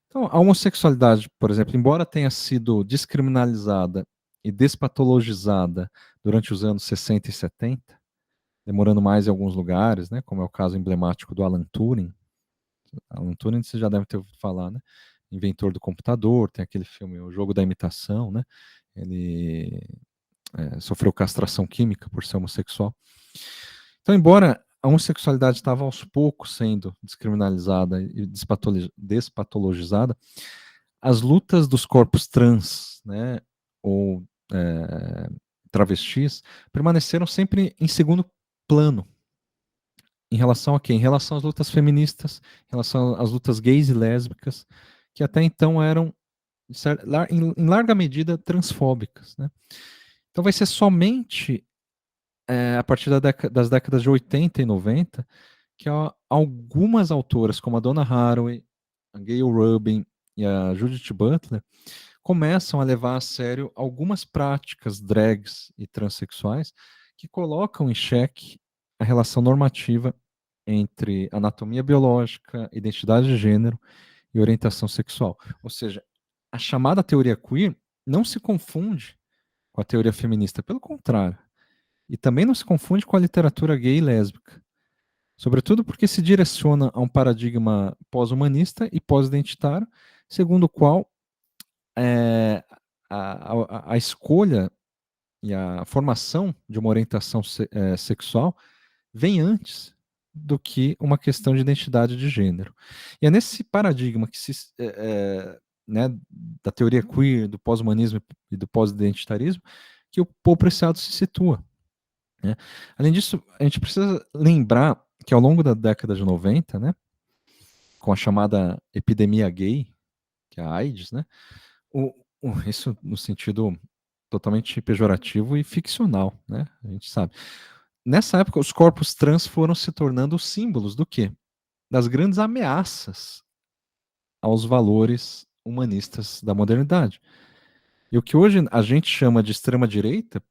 Então, a homossexualidade, por exemplo, embora tenha sido descriminalizada e despatologizada durante os anos 60 e 70, demorando mais em alguns lugares, né, como é o caso emblemático do Alan Turing. Alan Turing você já deve ter ouvido falar, né? Inventor do computador, tem aquele filme O Jogo da Imitação, né? Ele sofreu castração química por ser homossexual. Então, embora a homossexualidade estava aos poucos sendo descriminalizada e despatologizada, as lutas dos corpos trans, né, ou travestis, permaneceram sempre em segundo plano. Em relação a quê? Em relação às lutas feministas, em relação às lutas gays e lésbicas, que até então eram, em larga medida, transfóbicas. Né? Então vai ser somente a partir das décadas de 80 e 90 que algumas autoras, como a Donna Haraway, a Gayle Rubin e a Judith Butler, começam a levar a sério algumas práticas drags e transexuais que colocam em xeque a relação normativa entre anatomia biológica, identidade de gênero e orientação sexual. Ou seja, a chamada teoria queer não se confunde com a teoria feminista, pelo contrário. E também não se confunde com a literatura gay e lésbica. Sobretudo porque se direciona a um paradigma pós-humanista e pós-identitário, segundo o qual a escolha e a formação de uma orientação sexual vem antes do que uma questão de identidade de gênero. E é nesse paradigma que né, da teoria queer, do pós-humanismo e do pós-identitarismo, que o Paul Preciado se situa. Né? Além disso, a gente precisa lembrar que ao longo da década de 90, né, com a chamada epidemia gay, que é a AIDS, né, isso no sentido totalmente pejorativo e ficcional, né, a gente sabe. Nessa época, os corpos trans foram se tornando símbolos do quê? Das grandes ameaças aos valores humanistas da modernidade. E o que hoje a gente chama de extrema-direita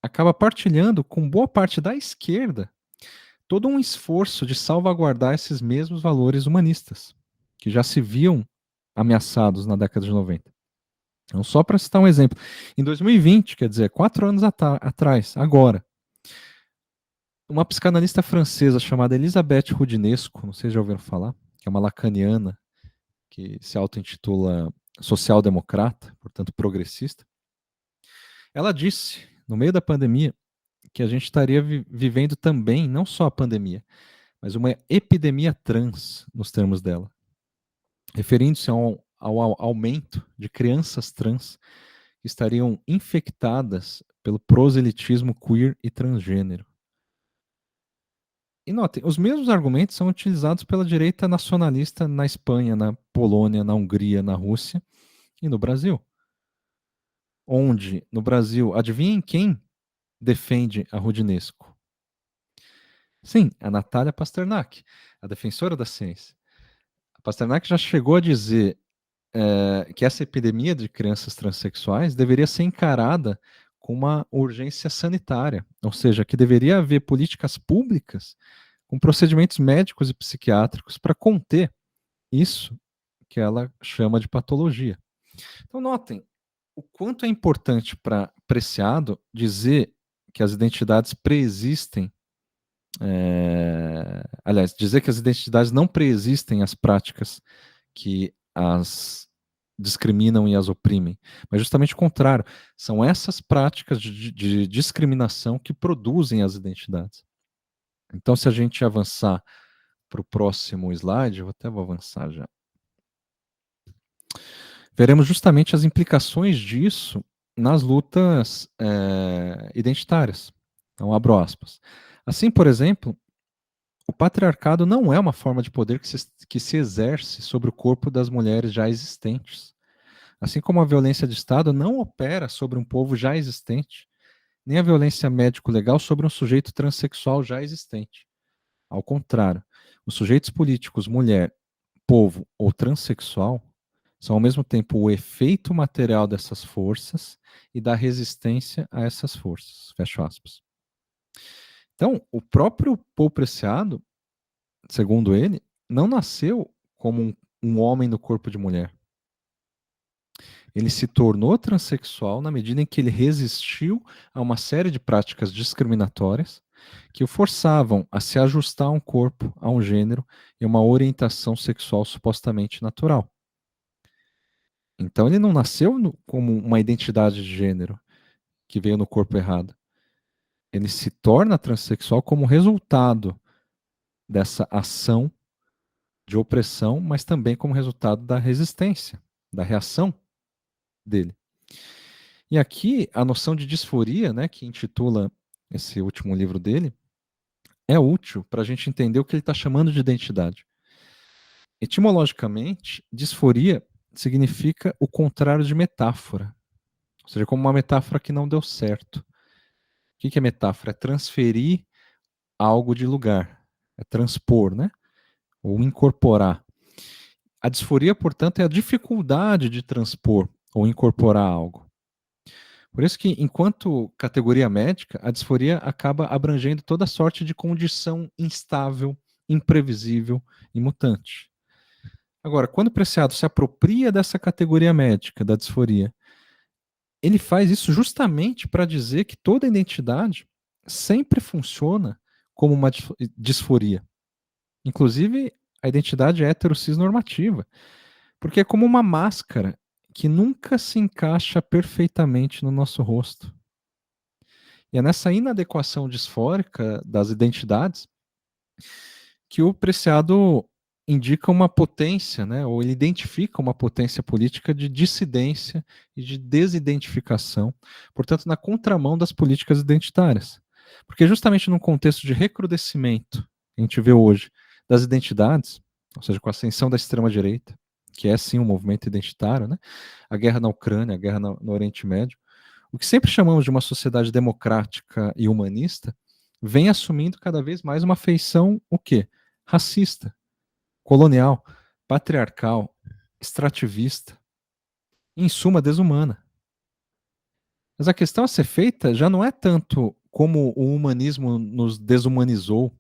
acaba partilhando com boa parte da esquerda todo um esforço de salvaguardar esses mesmos valores humanistas, que já se viam ameaçados na década de 90. Então, só para citar um exemplo, em 2020, quer dizer, 4 anos atrás, agora, uma psicanalista francesa chamada Elisabeth Roudinesco, não sei se já ouviram falar, que é uma lacaniana que se auto-intitula social-democrata, portanto progressista, ela disse, no meio da pandemia, que a gente estaria vivendo também, não só a pandemia, mas uma epidemia trans, nos termos dela, referindo-se ao aumento de crianças trans que estariam infectadas pelo proselitismo queer e transgênero. E notem, os mesmos argumentos são utilizados pela direita nacionalista na Espanha, na Polônia, na Hungria, na Rússia e no Brasil. Onde, no Brasil, adivinhem quem defende a Roudinesco? Sim, a Natália Pasternak, a defensora da ciência. A Pasternak já chegou a dizer que essa epidemia de crianças transexuais deveria ser encarada com uma urgência sanitária, ou seja, que deveria haver políticas públicas com procedimentos médicos e psiquiátricos para conter isso que ela chama de patologia. Então, notem o quanto é importante para Preciado dizer que as identidades preexistem, aliás, dizer que as identidades não preexistem às práticas que as discriminam e as oprimem, mas justamente o contrário, são essas práticas de discriminação que produzem as identidades. Então, se a gente avançar para o próximo slide, eu até vou avançar já. Veremos justamente as implicações disso nas lutas identitárias. Então, abro aspas. Assim, por exemplo, o patriarcado não é uma forma de poder que se exerce sobre o corpo das mulheres já existentes. Assim como a violência de Estado não opera sobre um povo já existente, nem a violência médico-legal sobre um sujeito transexual já existente. Ao contrário, os sujeitos políticos, mulher, povo ou transexual, são ao mesmo tempo o efeito material dessas forças e da resistência a essas forças. Fecho aspas. Então, o próprio Paul Preciado, segundo ele, não nasceu como um homem no corpo de mulher. Ele se tornou transexual na medida em que ele resistiu a uma série de práticas discriminatórias que o forçavam a se ajustar a um corpo, a um gênero e uma orientação sexual supostamente natural. Então ele não nasceu como uma identidade de gênero que veio no corpo errado. Ele se torna transexual como resultado dessa ação de opressão, mas também como resultado da resistência, da reação dele. E aqui a noção de disforia, né, que intitula esse último livro dele, é útil para a gente entender o que ele está chamando de identidade. Etimologicamente, disforia significa o contrário de metáfora, ou seja, como uma metáfora que não deu certo. O que é metáfora? É transferir algo de lugar, é transpor, né? Ou incorporar. A disforia, portanto, é a dificuldade de transpor ou incorporar algo. Por isso que, enquanto categoria médica, a disforia acaba abrangendo toda sorte de condição instável, imprevisível e mutante. Agora, quando o Preciado se apropria dessa categoria médica, da disforia, ele faz isso justamente para dizer que toda identidade sempre funciona como uma disforia. Inclusive, a identidade heterocisnormativa. Porque é como uma máscara que nunca se encaixa perfeitamente no nosso rosto. E é nessa inadequação disfórica das identidades que o Preciado indica uma potência, né, ou ele identifica uma potência política de dissidência e de desidentificação, portanto, na contramão das políticas identitárias. Porque justamente num contexto de recrudescimento que a gente vê hoje das identidades, ou seja, com a ascensão da extrema-direita, que é sim um movimento identitário, né, a guerra na Ucrânia, a guerra no Oriente Médio, o que sempre chamamos de uma sociedade democrática e humanista vem assumindo cada vez mais uma feição o quê? Racista, colonial, patriarcal, extrativista, em suma desumana. Mas a questão a ser feita já não é tanto como o humanismo nos desumanizou,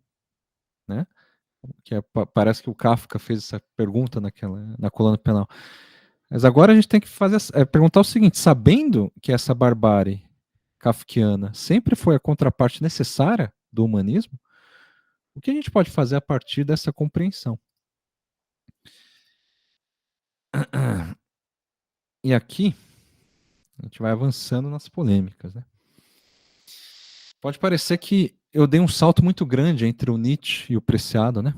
né? Que parece que o Kafka fez essa pergunta na coluna penal. Mas agora a gente tem que perguntar o seguinte: sabendo que essa barbárie kafkiana sempre foi a contraparte necessária do humanismo, o que a gente pode fazer a partir dessa compreensão? E aqui a gente vai avançando nas polêmicas, né? Pode parecer que eu dei um salto muito grande entre o Nietzsche e o Preciado, né?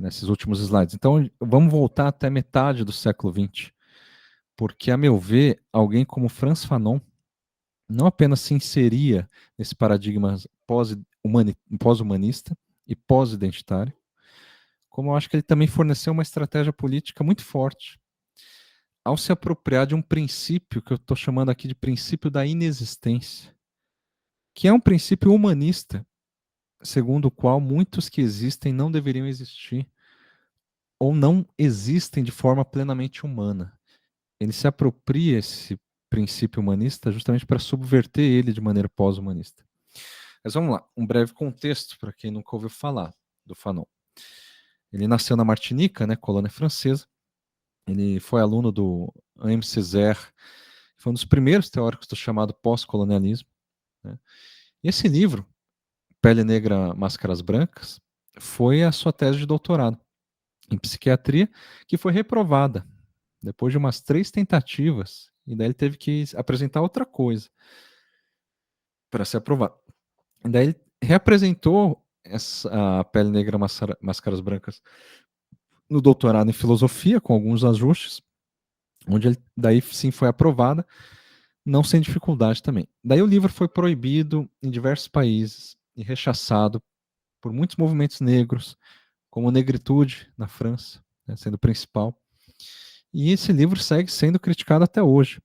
Nesses últimos slides. Então vamos voltar até metade do século XX, porque a meu ver, alguém como Frantz Fanon não apenas se inseria nesse paradigma pós-humanista e pós-identitário, como eu acho que ele também forneceu uma estratégia política muito forte ao se apropriar de um princípio que eu estou chamando aqui de princípio da inexistência, que é um princípio humanista, segundo o qual muitos que existem não deveriam existir ou não existem de forma plenamente humana. Ele se apropria esse princípio humanista justamente para subverter ele de maneira pós-humanista. Mas vamos lá, um breve contexto para quem nunca ouviu falar do Fanon. Ele nasceu na Martinica, né, colônia francesa. Ele foi aluno do Aimé Césaire, foi um dos primeiros teóricos do chamado pós-colonialismo. Né? E esse livro, Pele Negra, Máscaras Brancas, foi a sua tese de doutorado em psiquiatria, que foi reprovada depois de umas 3 tentativas, e daí ele teve que apresentar outra coisa para ser aprovado. E daí ele reapresentou a Pele Negra, Máscaras Brancas no doutorado em filosofia, com alguns ajustes, onde ele daí sim foi aprovada, não sem dificuldade também. Daí o livro foi proibido em diversos países e rechaçado por muitos movimentos negros, como Negritude, na França, né, sendo o principal. E esse livro segue sendo criticado até hoje.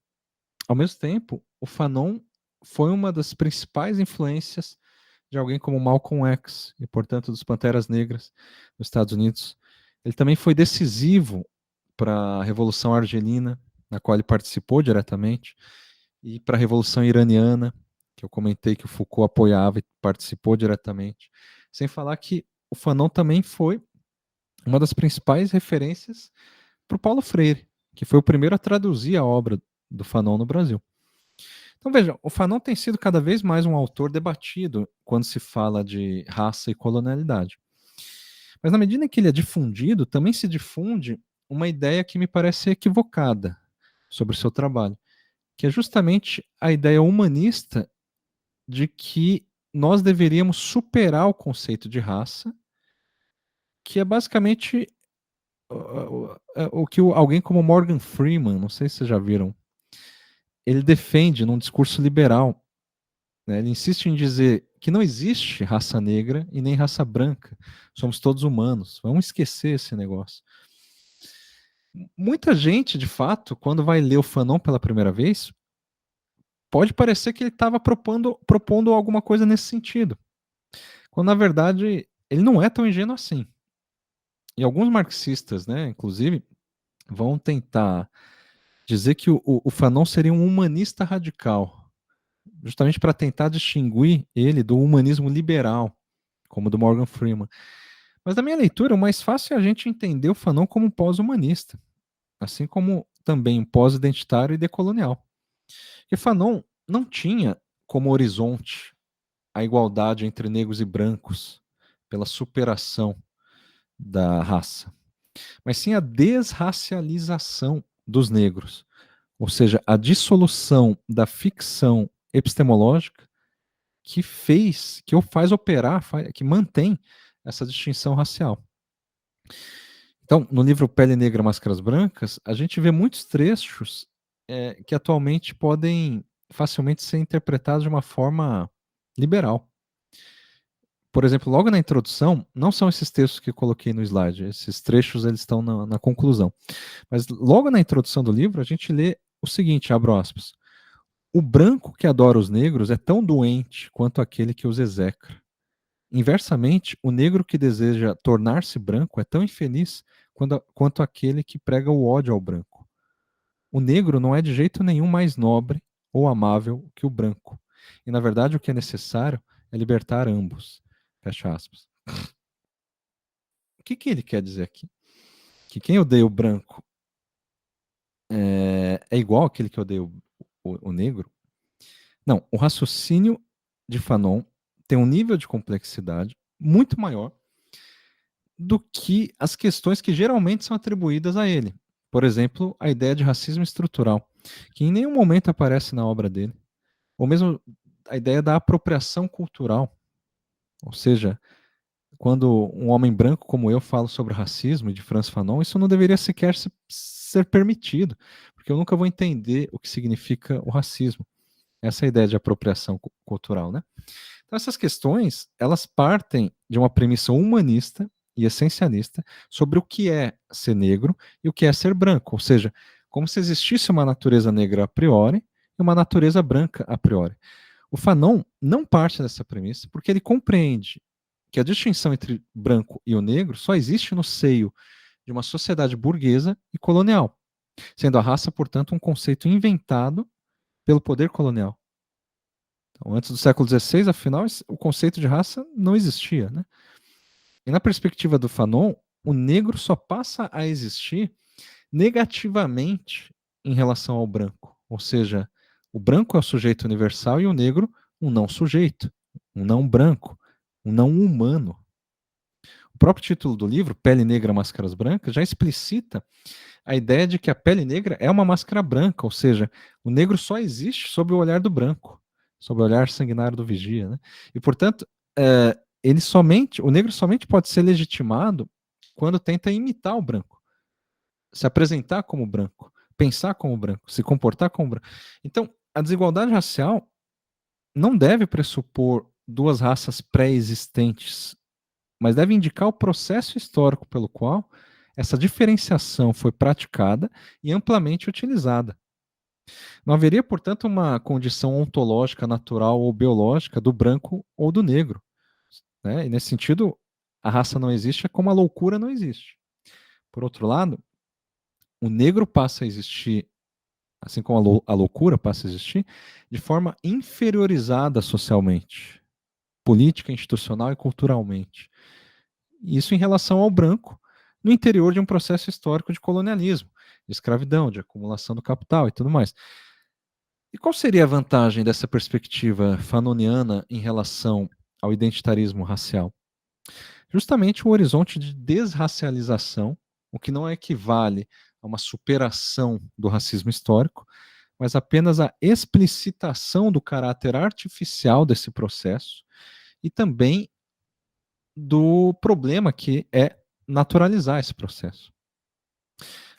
Ao mesmo tempo, o Fanon foi uma das principais influências de alguém como Malcolm X, e portanto dos Panteras Negras nos Estados Unidos. Ele também foi decisivo para a Revolução Argelina, na qual ele participou diretamente, e para a Revolução Iraniana, que eu comentei que o Foucault apoiava e participou diretamente. Sem falar que o Fanon também foi uma das principais referências para o Paulo Freire, que foi o primeiro a traduzir a obra do Fanon no Brasil. Então veja, o Fanon tem sido cada vez mais um autor debatido quando se fala de raça e colonialidade. Mas na medida em que ele é difundido, também se difunde uma ideia que me parece equivocada sobre o seu trabalho, que é justamente a ideia humanista de que nós deveríamos superar o conceito de raça, que é basicamente o que alguém como Morgan Freeman, não sei se vocês já viram, ele defende num discurso liberal, né? Ele insiste em dizer que não existe raça negra e nem raça branca, somos todos humanos, vamos esquecer esse negócio. Muita gente, de fato, quando vai ler o Fanon pela primeira vez, pode parecer que ele estava propondo alguma coisa nesse sentido, quando na verdade ele não é tão ingênuo assim. E alguns marxistas, né, inclusive, vão tentar dizer que o Fanon seria um humanista radical, justamente para tentar distinguir ele do humanismo liberal, como o do Morgan Freeman. Mas na minha leitura, o mais fácil é a gente entender o Fanon como um pós-humanista, assim como também um pós-identitário e decolonial. E Fanon não tinha como horizonte a igualdade entre negros e brancos pela superação da raça, mas sim a desracialização dos negros, ou seja, a dissolução da ficção epistemológica que faz operar, que mantém essa distinção racial. Então, no livro Pele Negra, Máscaras Brancas, a gente vê muitos trechos que atualmente podem facilmente ser interpretados de uma forma liberal. Por exemplo, logo na introdução, não são esses textos que eu coloquei no slide, esses trechos eles estão na conclusão. Mas logo na introdução do livro, a gente lê o seguinte, abro aspas, o branco que adora os negros é tão doente quanto aquele que os execra. Inversamente, o negro que deseja tornar-se branco é tão infeliz quanto aquele que prega o ódio ao branco. O negro não é de jeito nenhum mais nobre ou amável que o branco. E, na verdade, o que é necessário é libertar ambos. Fecha aspas. O que ele quer dizer aqui? Que quem odeia o branco é igual àquele que odeia o negro? Não, o raciocínio de Fanon tem um nível de complexidade muito maior do que as questões que geralmente são atribuídas a ele. Por exemplo, a ideia de racismo estrutural, que em nenhum momento aparece na obra dele. Ou mesmo a ideia da apropriação cultural. Ou seja, quando um homem branco como eu fala sobre racismo e de Frantz Fanon, isso não deveria sequer ser permitido, porque eu nunca vou entender o que significa o racismo. Essa é a ideia de apropriação cultural, né? Então essas questões, elas partem de uma premissa humanista e essencialista sobre o que é ser negro e o que é ser branco, ou seja, como se existisse uma natureza negra a priori e uma natureza branca a priori. O Fanon não parte dessa premissa porque ele compreende que a distinção entre branco e o negro só existe no seio de uma sociedade burguesa e colonial, sendo a raça, portanto, um conceito inventado pelo poder colonial. Então, antes do século XVI, afinal, o conceito de raça não existia. Né? E na perspectiva do Fanon, o negro só passa a existir negativamente em relação ao branco. Ou seja, o branco é o sujeito universal e o negro um não sujeito, um não branco, um não humano. O próprio título do livro, Pele Negra, Máscaras Brancas, já explicita a ideia de que a pele negra é uma máscara branca, ou seja, o negro só existe sob o olhar do branco, sob o olhar sanguinário do vigia, né? E portanto, o negro somente pode ser legitimado quando tenta imitar o branco, se apresentar como branco, pensar como branco, se comportar como branco. Então, A desigualdade racial não deve pressupor duas raças pré-existentes, mas deve indicar o processo histórico pelo qual essa diferenciação foi praticada e amplamente utilizada. Não haveria, portanto, uma condição ontológica, natural ou biológica do branco ou do negro, né? E nesse sentido, a raça não existe, é como a loucura não existe. Por outro lado, o negro passa a existir, assim como a loucura passa a existir, de forma inferiorizada socialmente, política, institucional e culturalmente. Isso em relação ao branco, no interior de um processo histórico de colonialismo, de escravidão, de acumulação do capital e tudo mais. E qual seria a vantagem dessa perspectiva fanoniana em relação ao identitarismo racial? Justamente o horizonte de desracialização, o que não equivale a uma superação do racismo histórico, mas apenas a explicitação do caráter artificial desse processo e também do problema que é naturalizar esse processo.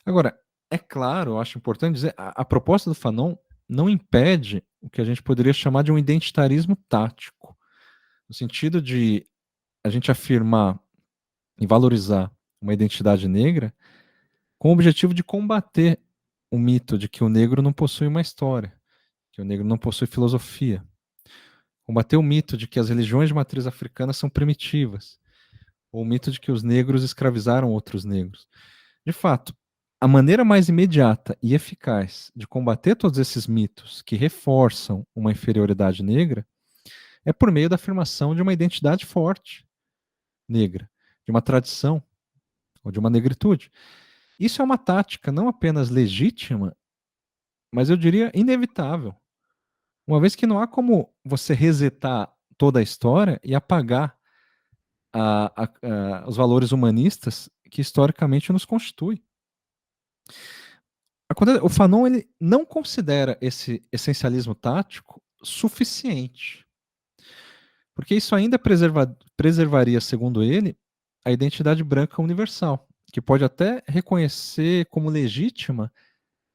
Agora, é claro, eu acho importante dizer, a proposta do Fanon não impede o que a gente poderia chamar de um identitarismo tático, no sentido de a gente afirmar e valorizar uma identidade negra com o objetivo de combater o mito de que o negro não possui uma história, que o negro não possui filosofia, combater o mito de que as religiões de matriz africana são primitivas, ou o mito de que os negros escravizaram outros negros. De fato, a maneira mais imediata e eficaz de combater todos esses mitos que reforçam uma inferioridade negra é por meio da afirmação de uma identidade forte negra, de uma tradição ou de uma negritude. Isso é uma tática não apenas legítima, mas eu diria inevitável, uma vez que não há como você resetar toda a história e apagar os valores humanistas que historicamente nos constituem. O Fanon ele não considera esse essencialismo tático suficiente, porque isso ainda preservaria, segundo ele, a identidade branca universal, que pode até reconhecer como legítima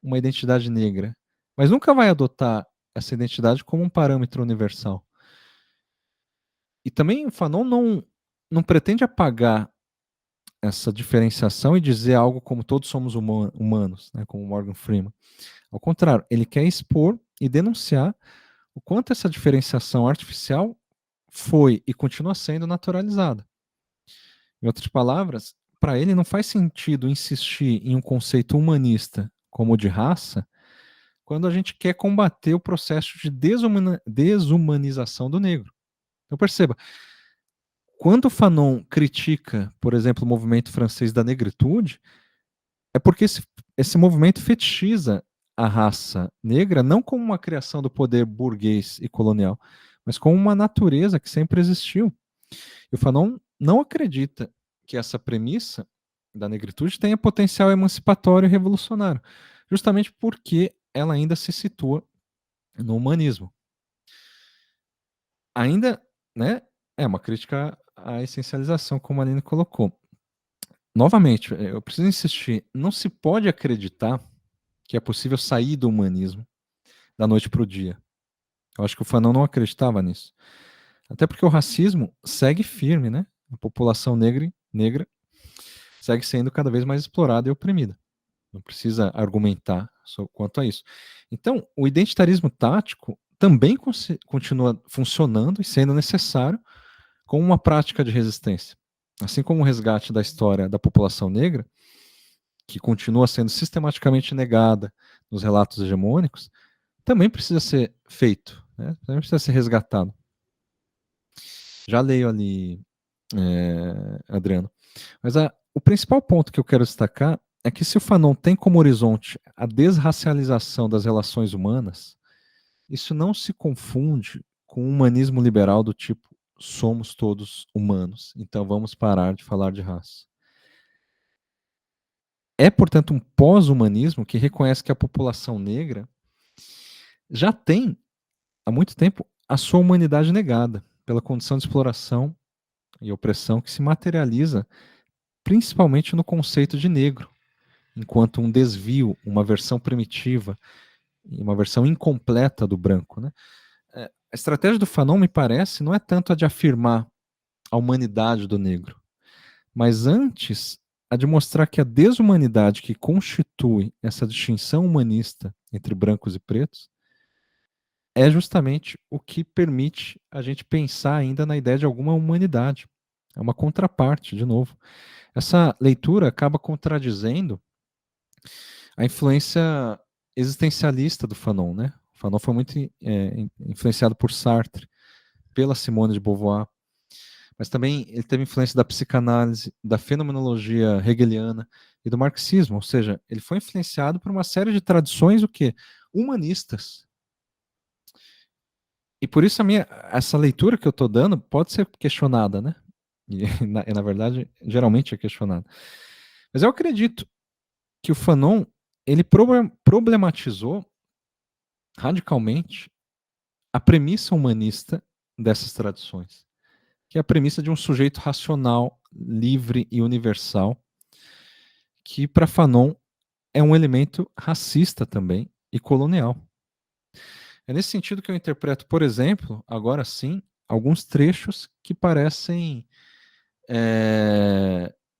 uma identidade negra, mas nunca vai adotar essa identidade como um parâmetro universal. E também o Fanon não pretende apagar essa diferenciação e dizer algo como todos somos humanos, né, como Morgan Freeman. Ao contrário, ele quer expor e denunciar o quanto essa diferenciação artificial foi e continua sendo naturalizada. Em outras palavras, para ele não faz sentido insistir em um conceito humanista como o de raça quando a gente quer combater o processo de desumanização do negro. Então perceba, quando Fanon critica, por exemplo, o movimento francês da negritude, é porque esse movimento fetichiza a raça negra não como uma criação do poder burguês e colonial, mas como uma natureza que sempre existiu. E o Fanon não acredita que essa premissa da negritude tenha potencial emancipatório e revolucionário, justamente porque ela ainda se situa no humanismo. Ainda, né, é uma crítica à essencialização, como a Aline colocou. Novamente, eu preciso insistir, não se pode acreditar que é possível sair do humanismo da noite para o dia. Eu acho que o Fanon não acreditava nisso. Até porque o racismo segue firme, né? A população negra segue sendo cada vez mais explorada e oprimida. Não precisa argumentar quanto a isso. Então, o identitarismo tático também continua funcionando e sendo necessário como uma prática de resistência. Assim como o resgate da história da população negra, que continua sendo sistematicamente negada nos relatos hegemônicos, também precisa ser feito, né? Também precisa ser resgatado. Já leio ali, Adriano. Mas o principal ponto que eu quero destacar é que se o Fanon tem como horizonte a desracialização das relações humanas, isso não se confunde com o humanismo liberal do tipo somos todos humanos, então vamos parar de falar de raça. É, portanto, um pós-humanismo que reconhece que a população negra já tem, há muito tempo, a sua humanidade negada pela condição de exploração e opressão que se materializa principalmente no conceito de negro, enquanto um desvio, uma versão primitiva e uma versão incompleta do branco, né? A estratégia do Fanon, me parece, não é tanto a de afirmar a humanidade do negro, mas antes a de mostrar que a desumanidade que constitui essa distinção humanista entre brancos e pretos é justamente o que permite a gente pensar ainda na ideia de alguma humanidade. É uma contraparte, de novo. Essa leitura acaba contradizendo a influência existencialista do Fanon, né? O Fanon foi muito influenciado por Sartre, pela Simone de Beauvoir, mas também ele teve influência da psicanálise, da fenomenologia hegeliana e do marxismo, ou seja, ele foi influenciado por uma série de tradições o quê? Humanistas. E por isso essa leitura que eu estou dando pode ser questionada, né? E na verdade, geralmente é questionada. Mas eu acredito que o Fanon ele problematizou radicalmente a premissa humanista dessas tradições, que é a premissa de um sujeito racional, livre e universal, que para Fanon é um elemento racista também e colonial. É nesse sentido que eu interpreto, por exemplo, agora sim, alguns trechos que parecem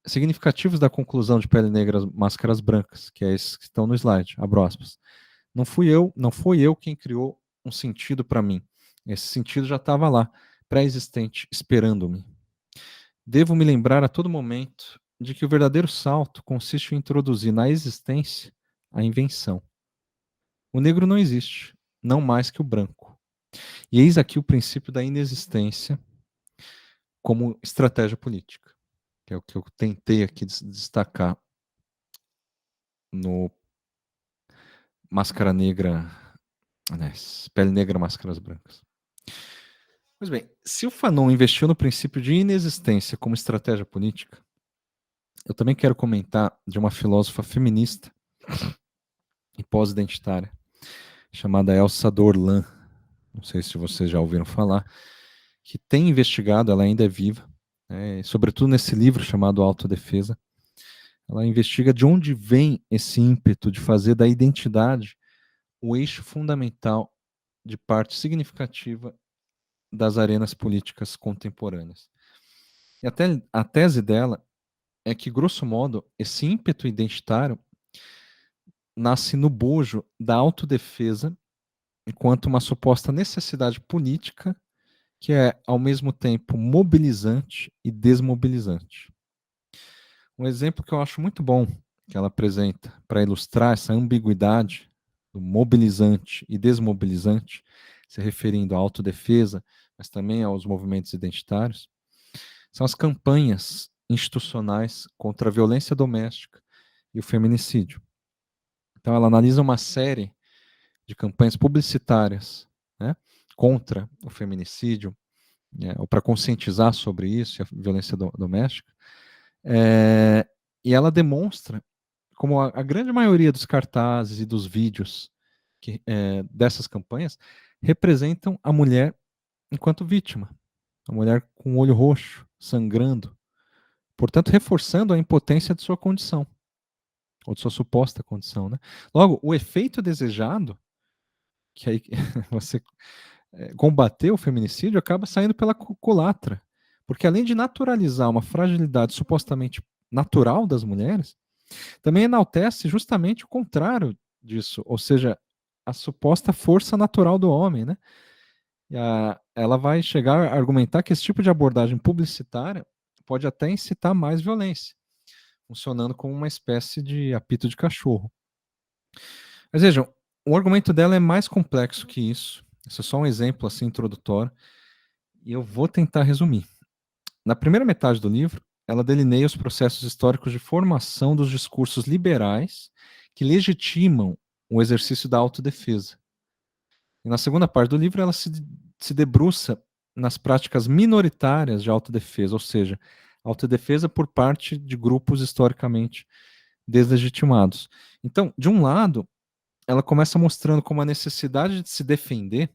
significativos da conclusão de Pele Negra, Máscaras Brancas, que é esses que estão no slide, abro aspas. Não fui eu quem criou um sentido para mim. Esse sentido já estava lá, pré-existente, esperando-me. Devo me lembrar a todo momento de que o verdadeiro salto consiste em introduzir na existência a invenção. O negro não existe, não mais que o branco. E eis aqui o princípio da inexistência como estratégia política, que é o que eu tentei aqui destacar no Máscara Negra, aliás, Pele Negra, Máscaras Brancas. Pois bem, se o Fanon investiu no princípio de inexistência como estratégia política, eu também quero comentar de uma filósofa feminista e pós-identitária, chamada Elsa Dorlan, não sei se vocês já ouviram falar, que tem investigado, ela ainda é viva, sobretudo nesse livro chamado Autodefesa, ela investiga de onde vem esse ímpeto de fazer da identidade o eixo fundamental de parte significativa das arenas políticas contemporâneas. E até a tese dela é que, grosso modo, esse ímpeto identitário nasce no bojo da autodefesa enquanto uma suposta necessidade política que é, ao mesmo tempo, mobilizante e desmobilizante. Um exemplo que eu acho muito bom que ela apresenta para ilustrar essa ambiguidade do mobilizante e desmobilizante, se referindo à autodefesa, mas também aos movimentos identitários, são as campanhas institucionais contra a violência doméstica e o feminicídio. Então, ela analisa uma série de campanhas publicitárias, né, contra o feminicídio, ou para conscientizar sobre isso, a violência doméstica, e ela demonstra como a grande maioria dos cartazes e dos vídeos dessas campanhas representam a mulher enquanto vítima, a mulher com o olho roxo, sangrando, portanto, reforçando a impotência de sua condição, ou de sua suposta condição. Né? Logo, o efeito desejado, que aí você combater o feminicídio, acaba saindo pela culatra, porque além de naturalizar uma fragilidade supostamente natural das mulheres, também enaltece justamente o contrário disso, ou seja, a suposta força natural do homem, né? Ela vai chegar a argumentar que esse tipo de abordagem publicitária pode até incitar mais violência, funcionando como uma espécie de apito de cachorro. Mas vejam, o argumento dela é mais complexo que isso. Isso é só um exemplo assim introdutório, e eu vou tentar resumir. Na primeira metade do livro, ela delineia os processos históricos de formação dos discursos liberais que legitimam o exercício da autodefesa. E na segunda parte do livro, ela se debruça nas práticas minoritárias de autodefesa, ou seja, autodefesa por parte de grupos historicamente deslegitimados. Então, de um lado, ela começa mostrando como a necessidade de se defender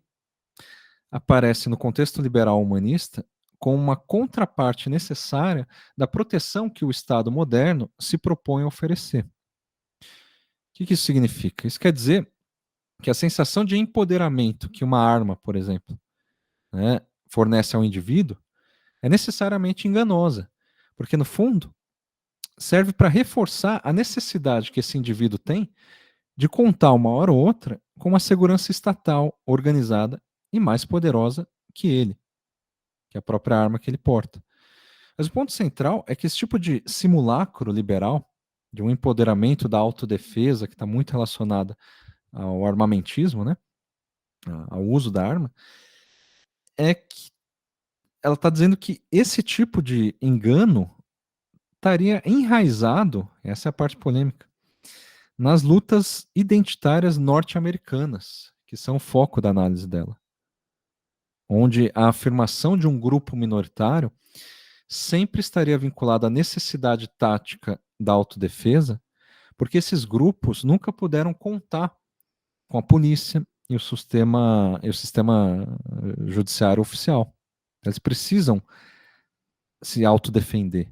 aparece no contexto liberal humanista como uma contraparte necessária da proteção que o Estado moderno se propõe a oferecer. O que isso significa? Isso quer dizer que a sensação de empoderamento que uma arma, por exemplo, né, fornece ao indivíduo é necessariamente enganosa, porque no fundo serve para reforçar a necessidade que esse indivíduo tem de contar uma hora ou outra com uma segurança estatal organizada e mais poderosa que ele, que é a própria arma que ele porta. Mas o ponto central é que esse tipo de simulacro liberal, de um empoderamento da autodefesa, que está muito relacionada ao armamentismo, né, ao uso da arma, é que ela está dizendo que esse tipo de engano estaria enraizado, essa é a parte polêmica, nas lutas identitárias norte-americanas, que são o foco da análise dela, onde a afirmação de um grupo minoritário sempre estaria vinculada à necessidade tática da autodefesa, porque esses grupos nunca puderam contar com a polícia e o sistema judiciário oficial. Eles precisam se autodefender.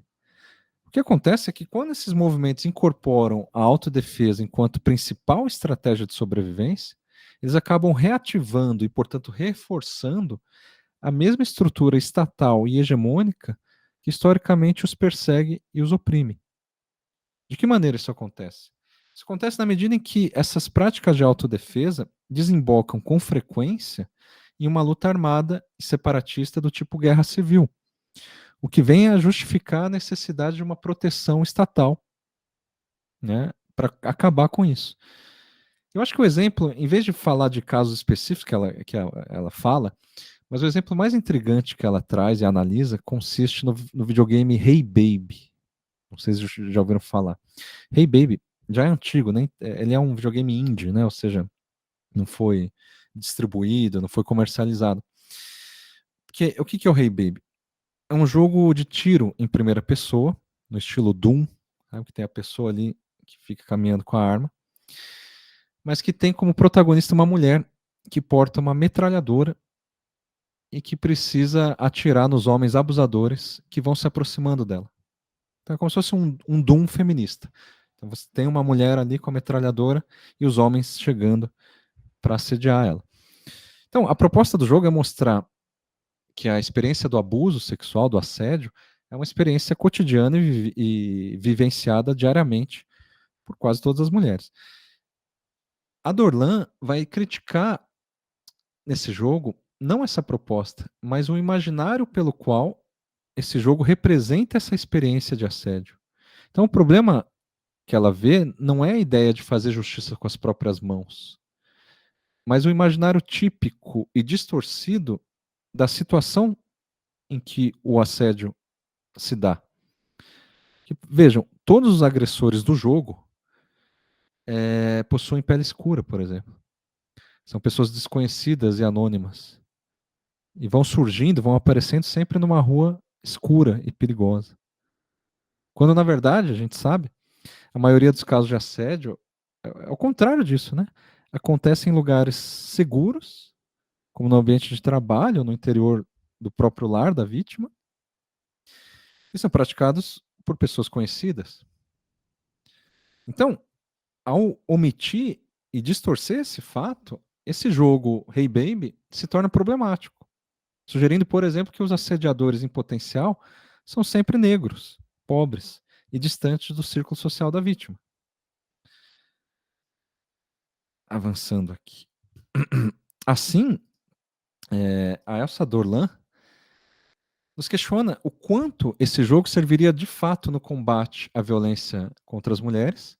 O que acontece é que quando esses movimentos incorporam a autodefesa enquanto principal estratégia de sobrevivência, eles acabam reativando e, portanto, reforçando a mesma estrutura estatal e hegemônica que historicamente os persegue e os oprime. De que maneira isso acontece? Isso acontece na medida em que essas práticas de autodefesa desembocam com frequência em uma luta armada e separatista do tipo guerra civil, o que vem a justificar a necessidade de uma proteção estatal, né, para acabar com isso. Eu acho que o exemplo, em vez de falar de casos específicos que ela fala, mas o exemplo mais intrigante que ela traz e analisa consiste no videogame Hey Baby. Não sei se já ouviram falar. Hey Baby já é antigo, né? Ele é um videogame indie, né? Ou seja, não foi distribuído, não foi comercializado. O que é o Hey Baby? É um jogo de tiro em primeira pessoa, no estilo Doom, sabe? Que tem a pessoa ali que fica caminhando com a arma, mas que tem como protagonista uma mulher que porta uma metralhadora e que precisa atirar nos homens abusadores que vão se aproximando dela. Então é como se fosse um Doom feminista. Então você tem uma mulher ali com a metralhadora e os homens chegando para assediar ela. Então a proposta do jogo é mostrar que a experiência do abuso sexual, do assédio, é uma experiência cotidiana e vivenciada diariamente por quase todas as mulheres. A Dorlan vai criticar nesse jogo não essa proposta, mas o imaginário pelo qual esse jogo representa essa experiência de assédio. Então o problema que ela vê não é a ideia de fazer justiça com as próprias mãos, mas o imaginário típico e distorcido da situação em que o assédio se dá. Vejam, todos os agressores do jogo possuem pele escura, por exemplo. São pessoas desconhecidas e anônimas. E vão surgindo, vão aparecendo sempre numa rua escura e perigosa. Quando, na verdade, a gente sabe, a maioria dos casos de assédio é o contrário disso, né? Acontece em lugares seguros, como no ambiente de trabalho, no interior do próprio lar da vítima, e são praticados por pessoas conhecidas. Então, ao omitir e distorcer esse fato, esse jogo Hey Baby se torna problemático, sugerindo, por exemplo, que os assediadores em potencial são sempre negros, pobres e distantes do círculo social da vítima. Avançando aqui. Assim, a Elsa Dorlan nos questiona o quanto esse jogo serviria de fato no combate à violência contra as mulheres,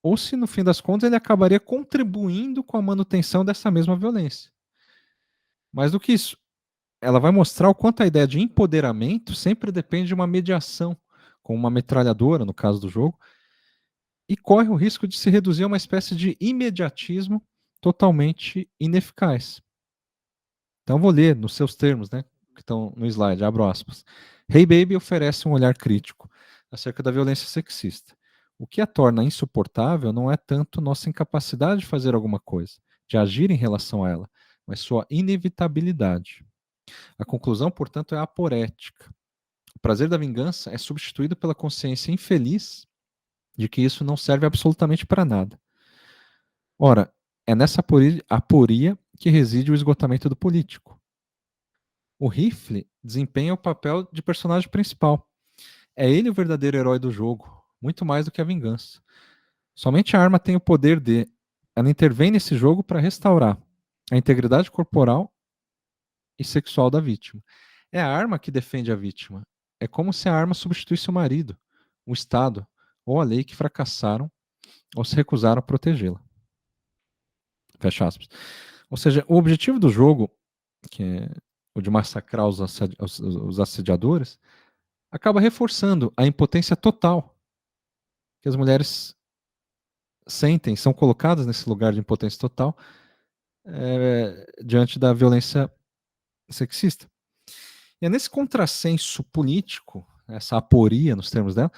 ou se no fim das contas ele acabaria contribuindo com a manutenção dessa mesma violência. Mais do que isso, ela vai mostrar o quanto a ideia de empoderamento sempre depende de uma mediação, com uma metralhadora, no caso do jogo, e corre o risco de se reduzir a uma espécie de imediatismo totalmente ineficaz. Então vou ler nos seus termos, né, que estão no slide, abro aspas. Hey Baby oferece um olhar crítico acerca da violência sexista. O que a torna insuportável não é tanto nossa incapacidade de fazer alguma coisa, de agir em relação a ela, mas sua inevitabilidade. A conclusão, portanto, é aporética. O prazer da vingança é substituído pela consciência infeliz de que isso não serve absolutamente para nada. Ora, é nessa aporia que reside o esgotamento do político. O rifle desempenha o papel de personagem principal. É ele o verdadeiro herói do jogo, muito mais do que a vingança. Somente a arma tem o poder de. Ela intervém nesse jogo para restaurar a integridade corporal e sexual da vítima. É a arma que defende a vítima. É como se a arma substituísse o marido, o Estado ou a lei que fracassaram ou se recusaram a protegê-la. Fecha aspas. Ou seja, o objetivo do jogo, que é o de massacrar os assediadores, acaba reforçando a impotência total que as mulheres sentem, são colocadas nesse lugar de impotência total diante da violência sexista. E é nesse contrassenso político, essa aporia nos termos dela,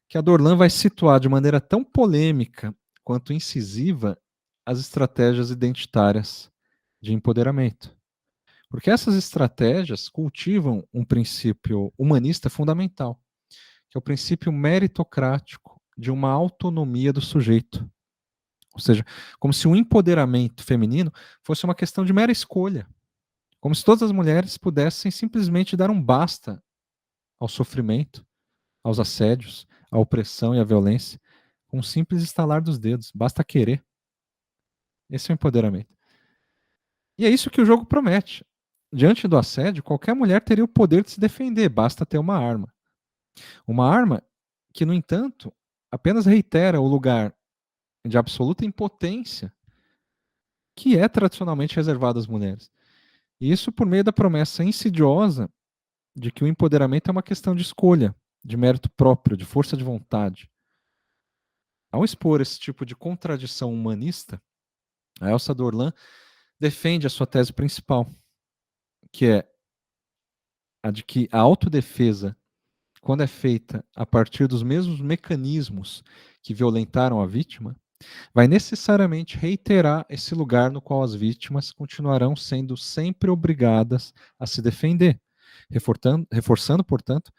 que a Dorlan vai situar de maneira tão polêmica quanto incisiva as estratégias identitárias de empoderamento. Porque essas estratégias cultivam um princípio humanista fundamental, que é o princípio meritocrático de uma autonomia do sujeito. Ou seja, como se o empoderamento feminino fosse uma questão de mera escolha. Como se todas as mulheres pudessem simplesmente dar um basta ao sofrimento, aos assédios, à opressão e à violência, com um simples estalar dos dedos. Basta querer. Esse é o empoderamento. E é isso que o jogo promete. Diante do assédio, qualquer mulher teria o poder de se defender, basta ter uma arma. Uma arma que, no entanto, apenas reitera o lugar de absoluta impotência que é tradicionalmente reservado às mulheres. E isso por meio da promessa insidiosa de que o empoderamento é uma questão de escolha, de mérito próprio, de força de vontade. Ao expor esse tipo de contradição humanista, a Elsa Dorlan defende a sua tese principal, que é a de que a autodefesa, quando é feita a partir dos mesmos mecanismos que violentaram a vítima, vai necessariamente reiterar esse lugar no qual as vítimas continuarão sendo sempre obrigadas a se defender, reforçando, portanto,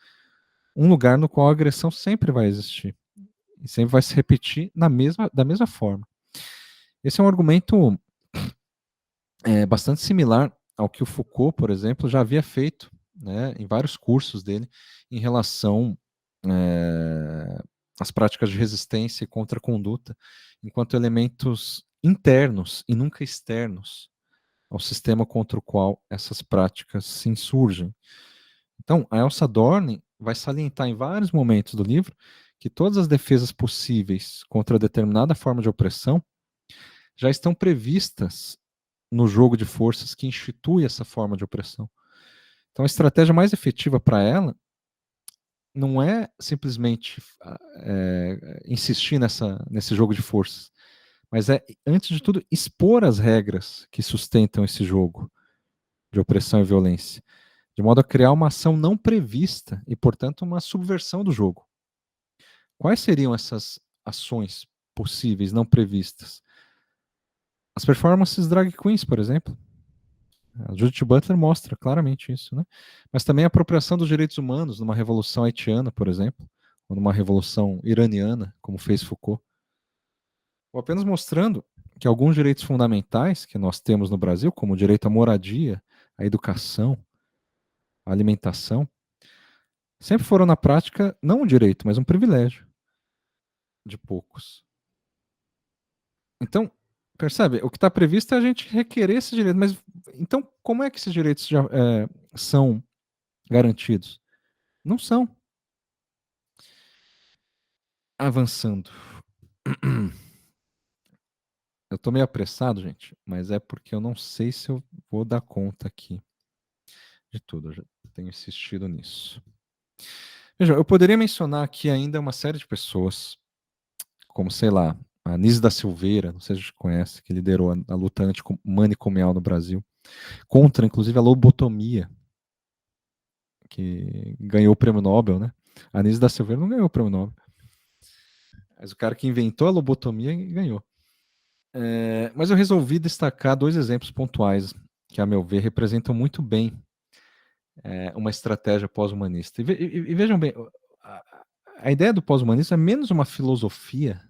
um lugar no qual a agressão sempre vai existir e sempre vai se repetir da mesma forma. Esse é um argumento bastante similar ao que o Foucault, por exemplo, já havia feito, né, em vários cursos dele em relação às práticas de resistência e contra-conduta enquanto elementos internos e nunca externos ao sistema contra o qual essas práticas se insurgem. Então, a Elsa Dorn vai salientar em vários momentos do livro que todas as defesas possíveis contra determinada forma de opressão já estão previstas no jogo de forças que institui essa forma de opressão. Então, a estratégia mais efetiva para ela não é simplesmente insistir nesse jogo de forças, mas é, antes de tudo, expor as regras que sustentam esse jogo de opressão e violência, de modo a criar uma ação não prevista e, portanto, uma subversão do jogo. Quais seriam essas ações possíveis, não previstas? As performances drag queens, por exemplo. A Judith Butler mostra claramente isso, né? Mas também a apropriação dos direitos humanos numa revolução haitiana, por exemplo, ou numa revolução iraniana, como fez Foucault. Ou apenas mostrando que alguns direitos fundamentais que nós temos no Brasil, como o direito à moradia, à educação, à alimentação, sempre foram na prática não um direito, mas um privilégio de poucos. Então, percebe? O que está previsto é a gente requerer esses direitos, mas então como é que esses direitos já são garantidos? Não são. Avançando. Eu tô meio apressado, gente, mas é porque eu não sei se eu vou dar conta aqui de tudo. Eu já tenho insistido nisso. Veja, eu poderia mencionar aqui ainda uma série de pessoas, como, sei lá, a Nise da Silveira, não sei se você conhece, que liderou a luta antimanicomial no Brasil, contra, inclusive, a lobotomia, que ganhou o prêmio Nobel, né? A Nise da Silveira não ganhou o prêmio Nobel, mas o cara que inventou a lobotomia ganhou. Mas eu resolvi destacar dois exemplos pontuais que, a meu ver, representam muito bem uma estratégia pós-humanista. E vejam bem, a ideia do pós-humanismo é menos uma filosofia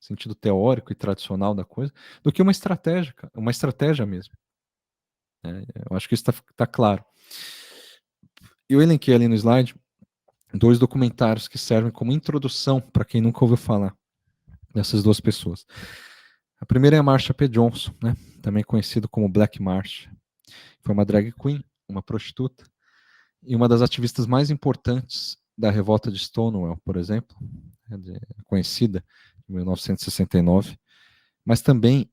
sentido teórico e tradicional da coisa, do que uma estratégia mesmo. Eu acho que isso está claro. Eu elenquei ali no slide 2 documentários que servem como introdução para quem nunca ouviu falar dessas duas pessoas. A primeira é a Marsha P. Johnson, né? Também conhecido como Black Marsha. Foi uma drag queen, uma prostituta, e uma das ativistas mais importantes da revolta de Stonewall, por exemplo, conhecida em 1969, mas também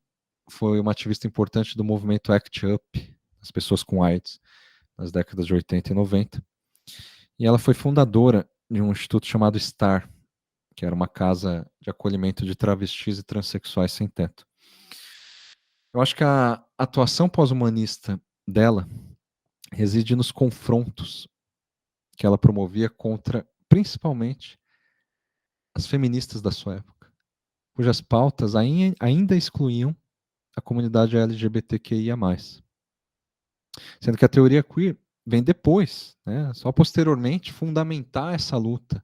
foi uma ativista importante do movimento ACT UP, as pessoas com AIDS, nas décadas de 80 e 90. E ela foi fundadora de um instituto chamado STAR, que era uma casa de acolhimento de travestis e transexuais sem teto. Eu acho que a atuação pós-humanista dela reside nos confrontos que ela promovia contra, principalmente, as feministas da sua época, cujas pautas ainda excluíam a comunidade LGBTQIA+. Sendo que a teoria queer vem depois, né, só posteriormente, fundamentar essa luta,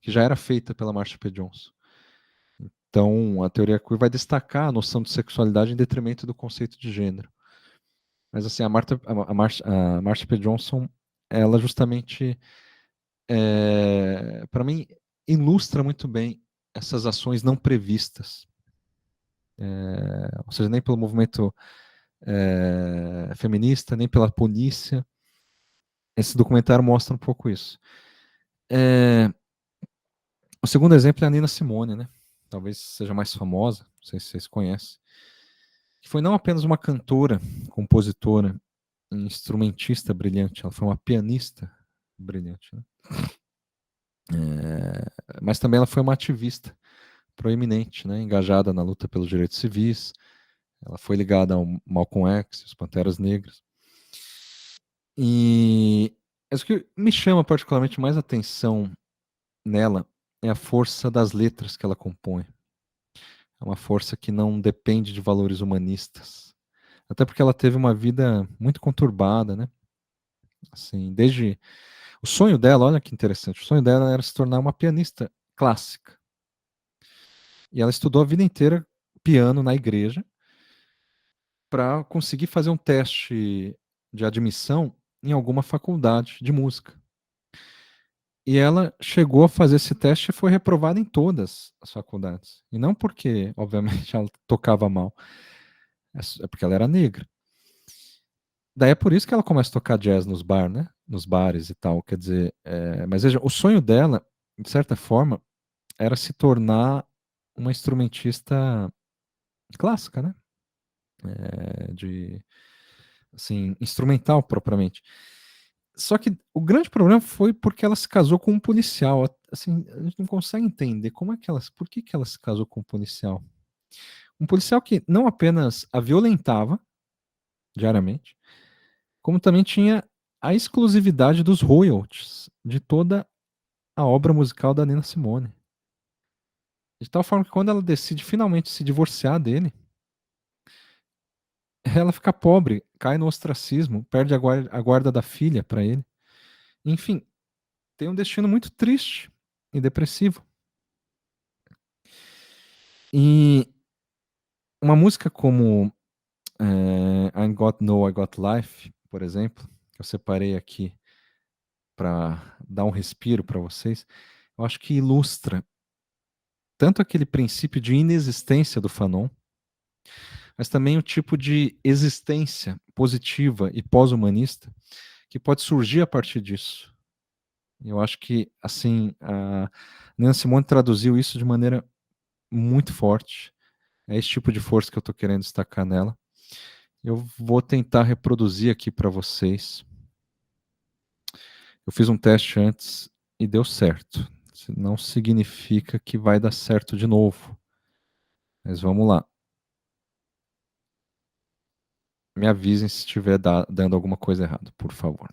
que já era feita pela Marsha P. Johnson. Então, a teoria queer vai destacar a noção de sexualidade em detrimento do conceito de gênero. Mas, assim, a Marsha P. Johnson, ela justamente, para mim, ilustra muito bem essas ações não previstas. Ou seja, nem pelo movimento feminista, nem pela polícia. Esse documentário mostra um pouco isso. O segundo exemplo é a Nina Simone, né? Talvez seja mais famosa, não sei se vocês conhecem, que foi não apenas uma cantora, compositora, instrumentista brilhante, ela foi uma pianista brilhante, né? Mas também ela foi uma ativista proeminente, né? Engajada na luta pelos direitos civis, ela foi ligada ao Malcolm X, os Panteras Negras. E o que me chama particularmente mais atenção nela é a força das letras que ela compõe. É uma força que não depende de valores humanistas. Até porque ela teve uma vida muito conturbada, né? Assim, desde o sonho dela, olha que interessante, o sonho dela era se tornar uma pianista clássica. E ela estudou a vida inteira piano na igreja para conseguir fazer um teste de admissão em alguma faculdade de música. E ela chegou a fazer esse teste e foi reprovada em todas as faculdades. E não porque, obviamente, ela tocava mal, é porque ela era negra. Daí é por isso que ela começa a tocar jazz nos né? Nos bares e tal. Quer dizer, mas veja, o sonho dela, de certa forma, era se tornar uma instrumentista clássica, né? Assim, instrumental propriamente. Só que o grande problema foi porque ela se casou com um policial. Assim, a gente não consegue entender por que ela se casou com um policial. Um policial que não apenas a violentava diariamente, como também tinha a exclusividade dos royalties de toda a obra musical da Nina Simone. De tal forma que quando ela decide finalmente se divorciar dele, ela fica pobre, cai no ostracismo, perde a guarda da filha para ele. Enfim, tem um destino muito triste e depressivo. E uma música como I Got No, I Got Life, por exemplo, que eu separei aqui para dar um respiro para vocês, eu acho que ilustra tanto aquele princípio de inexistência do Fanon, mas também o tipo de existência positiva e pós-humanista que pode surgir a partir disso. Eu acho que, assim, a Nina Simone traduziu isso de maneira muito forte. É esse tipo de força que eu estou querendo destacar nela. Eu vou tentar reproduzir aqui para vocês. Eu fiz um teste antes e deu certo. Não significa que vai dar certo de novo. Mas vamos lá. Me avisem se estiver dando alguma coisa errada, por favor.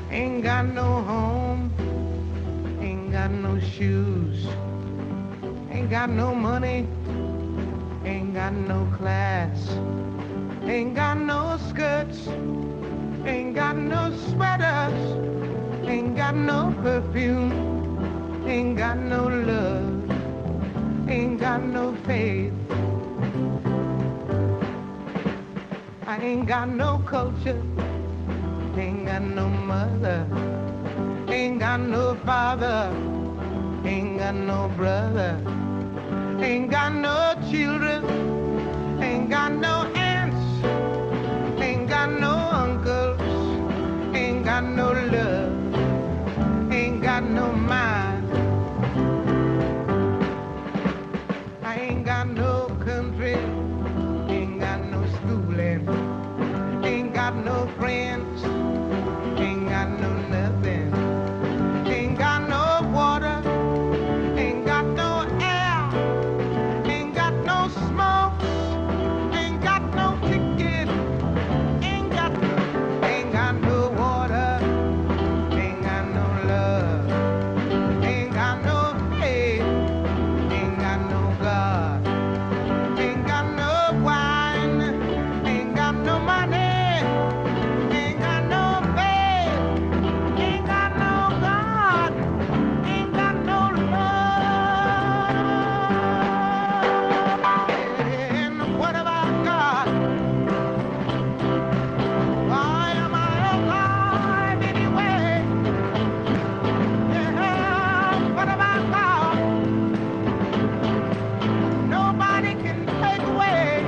Ain't got no home, got no shoes, ain't got no money, ain't got no class, ain't got no skirts, ain't got no sweaters, ain't got no perfume, ain't got no love, ain't got no faith. I ain't got no culture, ain't got no mother, ain't got no father, ain't got no brother, ain't got no children, ain't got no aunts, ain't got no uncles, ain't got no love, ain't got no mind. I ain't got no country, ain't got no schooling, ain't got no friends, ain't got no nothing, ain't got no water, ain't got no air, ain't got no smoke, ain't got no ticket, ain't got no water, ain't got no love, ain't got no faith, ain't got no God, ain't got no wine, ain't got no money, ain't got no faith, ain't got no God, ain't got no love. And what about God? Why am I alive anyway? Yeah, what about God? Nobody can take away.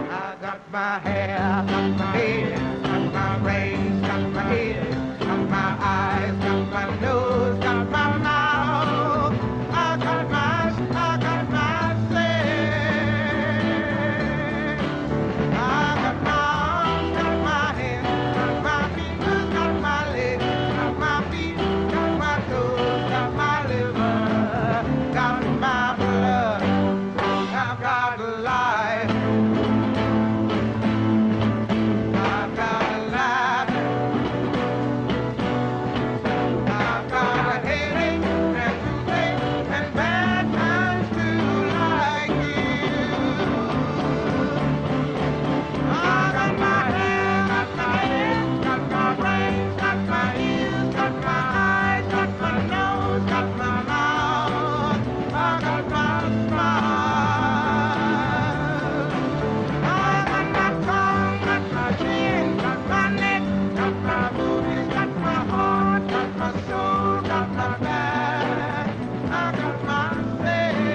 I got my hair, got my head, got my brains, got my head, got my eyes, got my nose, got my mouth. I got my sense. I got my arms, got my hands, got my fingers, got my legs, got my feet, got my toes, got my liver, got my blood. I've got life. I've got a life. I've got a headache and toothache and bad times too, like you. I got my hair, got my head, got my brains, got my ears, got my eyes, got my nose, got my mouth. I got my smile. I got my tongue, got my chin, got my neck, got my boobies, got my heart, got my soul, got my back. I got my face.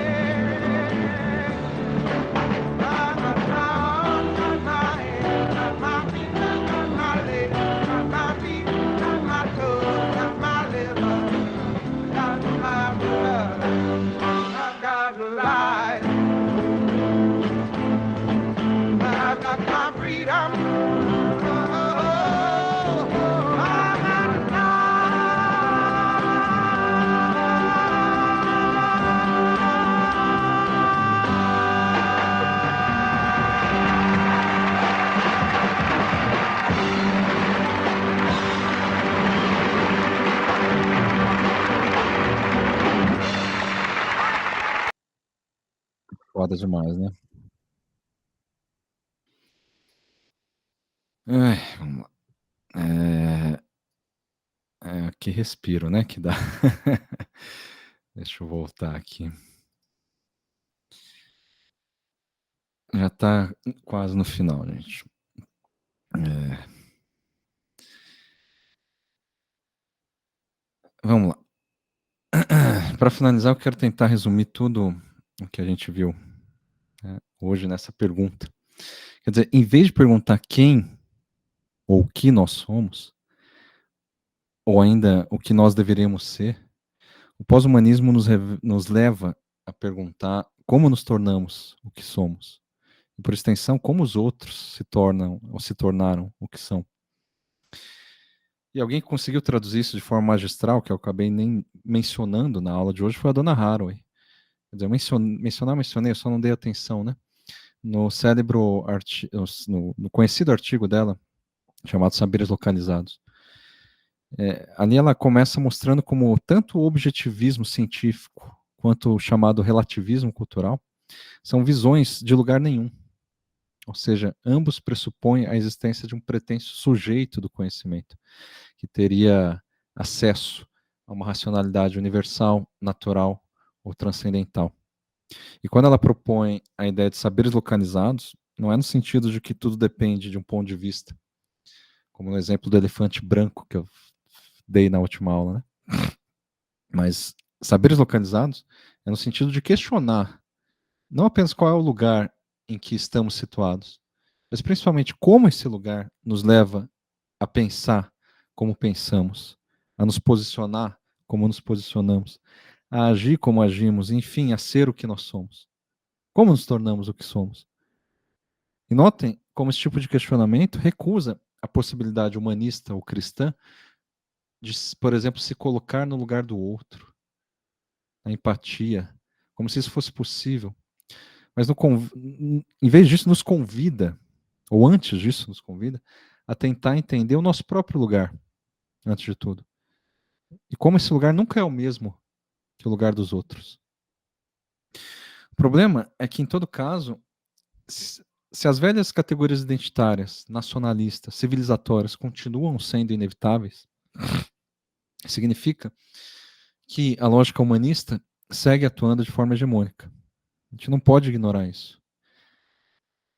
I got my arms, got my hands, got my fingers, got my legs, got my feet, got my toes, got my liver, got my blood. I got life. I got my freedom. Oh, I got Foda demais, né? Ai, vamos lá. Que respiro, né? Que dá. Deixa eu voltar aqui. Já tá quase no final, gente. Vamos lá. Para finalizar, eu quero tentar resumir tudo o que a gente viu, né, hoje nessa pergunta. Quer dizer, em vez de perguntar quem ou o que nós somos, ou ainda o que nós deveríamos ser, o pós-humanismo nos leva a perguntar como nos tornamos o que somos. E, por extensão, como os outros se tornam ou se tornaram o que são. E alguém que conseguiu traduzir isso de forma magistral, que eu acabei nem mencionando na aula de hoje, foi a dona Haraway. Quer dizer, mencionei, eu só não dei atenção, né? No no conhecido artigo dela, chamado Saberes Localizados. Ali ela começa mostrando como tanto o objetivismo científico quanto o chamado relativismo cultural são visões de lugar nenhum. Ou seja, ambos pressupõem a existência de um pretenso sujeito do conhecimento, que teria acesso a uma racionalidade universal, natural ou transcendental. E quando ela propõe a ideia de saberes localizados, não é no sentido de que tudo depende de um ponto de vista, como no exemplo do elefante branco que eu dei na última aula, né? Mas saberes localizados é no sentido de questionar não apenas qual é o lugar em que estamos situados, mas principalmente como esse lugar nos leva a pensar como pensamos, a nos posicionar como nos posicionamos, a agir como agimos, enfim, a ser o que nós somos. Como nos tornamos o que somos? E notem como esse tipo de questionamento recusa a possibilidade humanista ou cristã de, por exemplo, se colocar no lugar do outro, a empatia, como se isso fosse possível. Mas em vez disso, nos convida, ou antes disso, nos convida, a tentar entender o nosso próprio lugar, antes de tudo. E como esse lugar nunca é o mesmo que o lugar dos outros. O problema é que, em todo caso, se as velhas categorias identitárias, nacionalistas, civilizatórias continuam sendo inevitáveis, significa que a lógica humanista segue atuando de forma hegemônica. A gente não pode ignorar isso.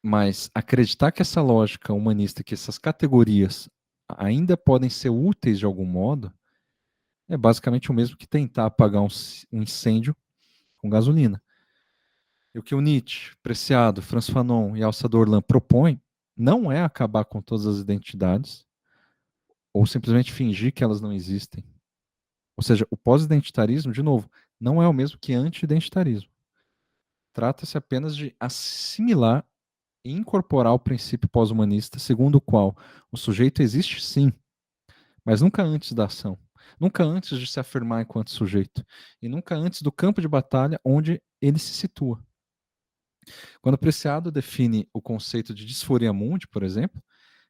Mas acreditar que essa lógica humanista, que essas categorias ainda podem ser úteis de algum modo, é basicamente o mesmo que tentar apagar um incêndio com gasolina. E o que o Nietzsche, Preciado, Franz Fanon e Elsa Dorlan propõem não é acabar com todas as identidades ou simplesmente fingir que elas não existem. Ou seja, o pós-identitarismo, de novo, não é o mesmo que anti-identitarismo. Trata-se apenas de assimilar e incorporar o princípio pós-humanista, segundo o qual o sujeito existe sim, mas nunca antes da ação, nunca antes de se afirmar enquanto sujeito, e nunca antes do campo de batalha onde ele se situa. Quando Preciado define o conceito de disforia mundi, por exemplo,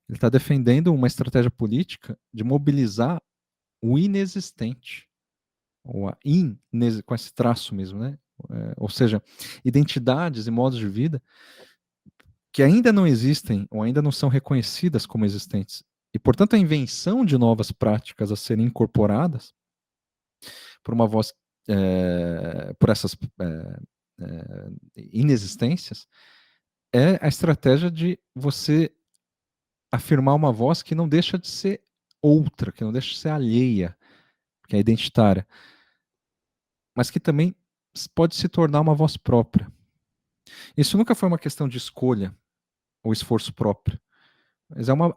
ele está defendendo uma estratégia política de mobilizar o inexistente, ou com esse traço mesmo, né? Ou seja, identidades e modos de vida que ainda não existem ou ainda não são reconhecidas como existentes. E, portanto, a invenção de novas práticas a serem incorporadas por uma voz, por essas inexistências, é a estratégia de você afirmar uma voz que não deixa de ser outra, que não deixa de ser alheia, que é identitária, mas que também pode se tornar uma voz própria. Isso nunca foi uma questão de escolha ou esforço próprio, mas é uma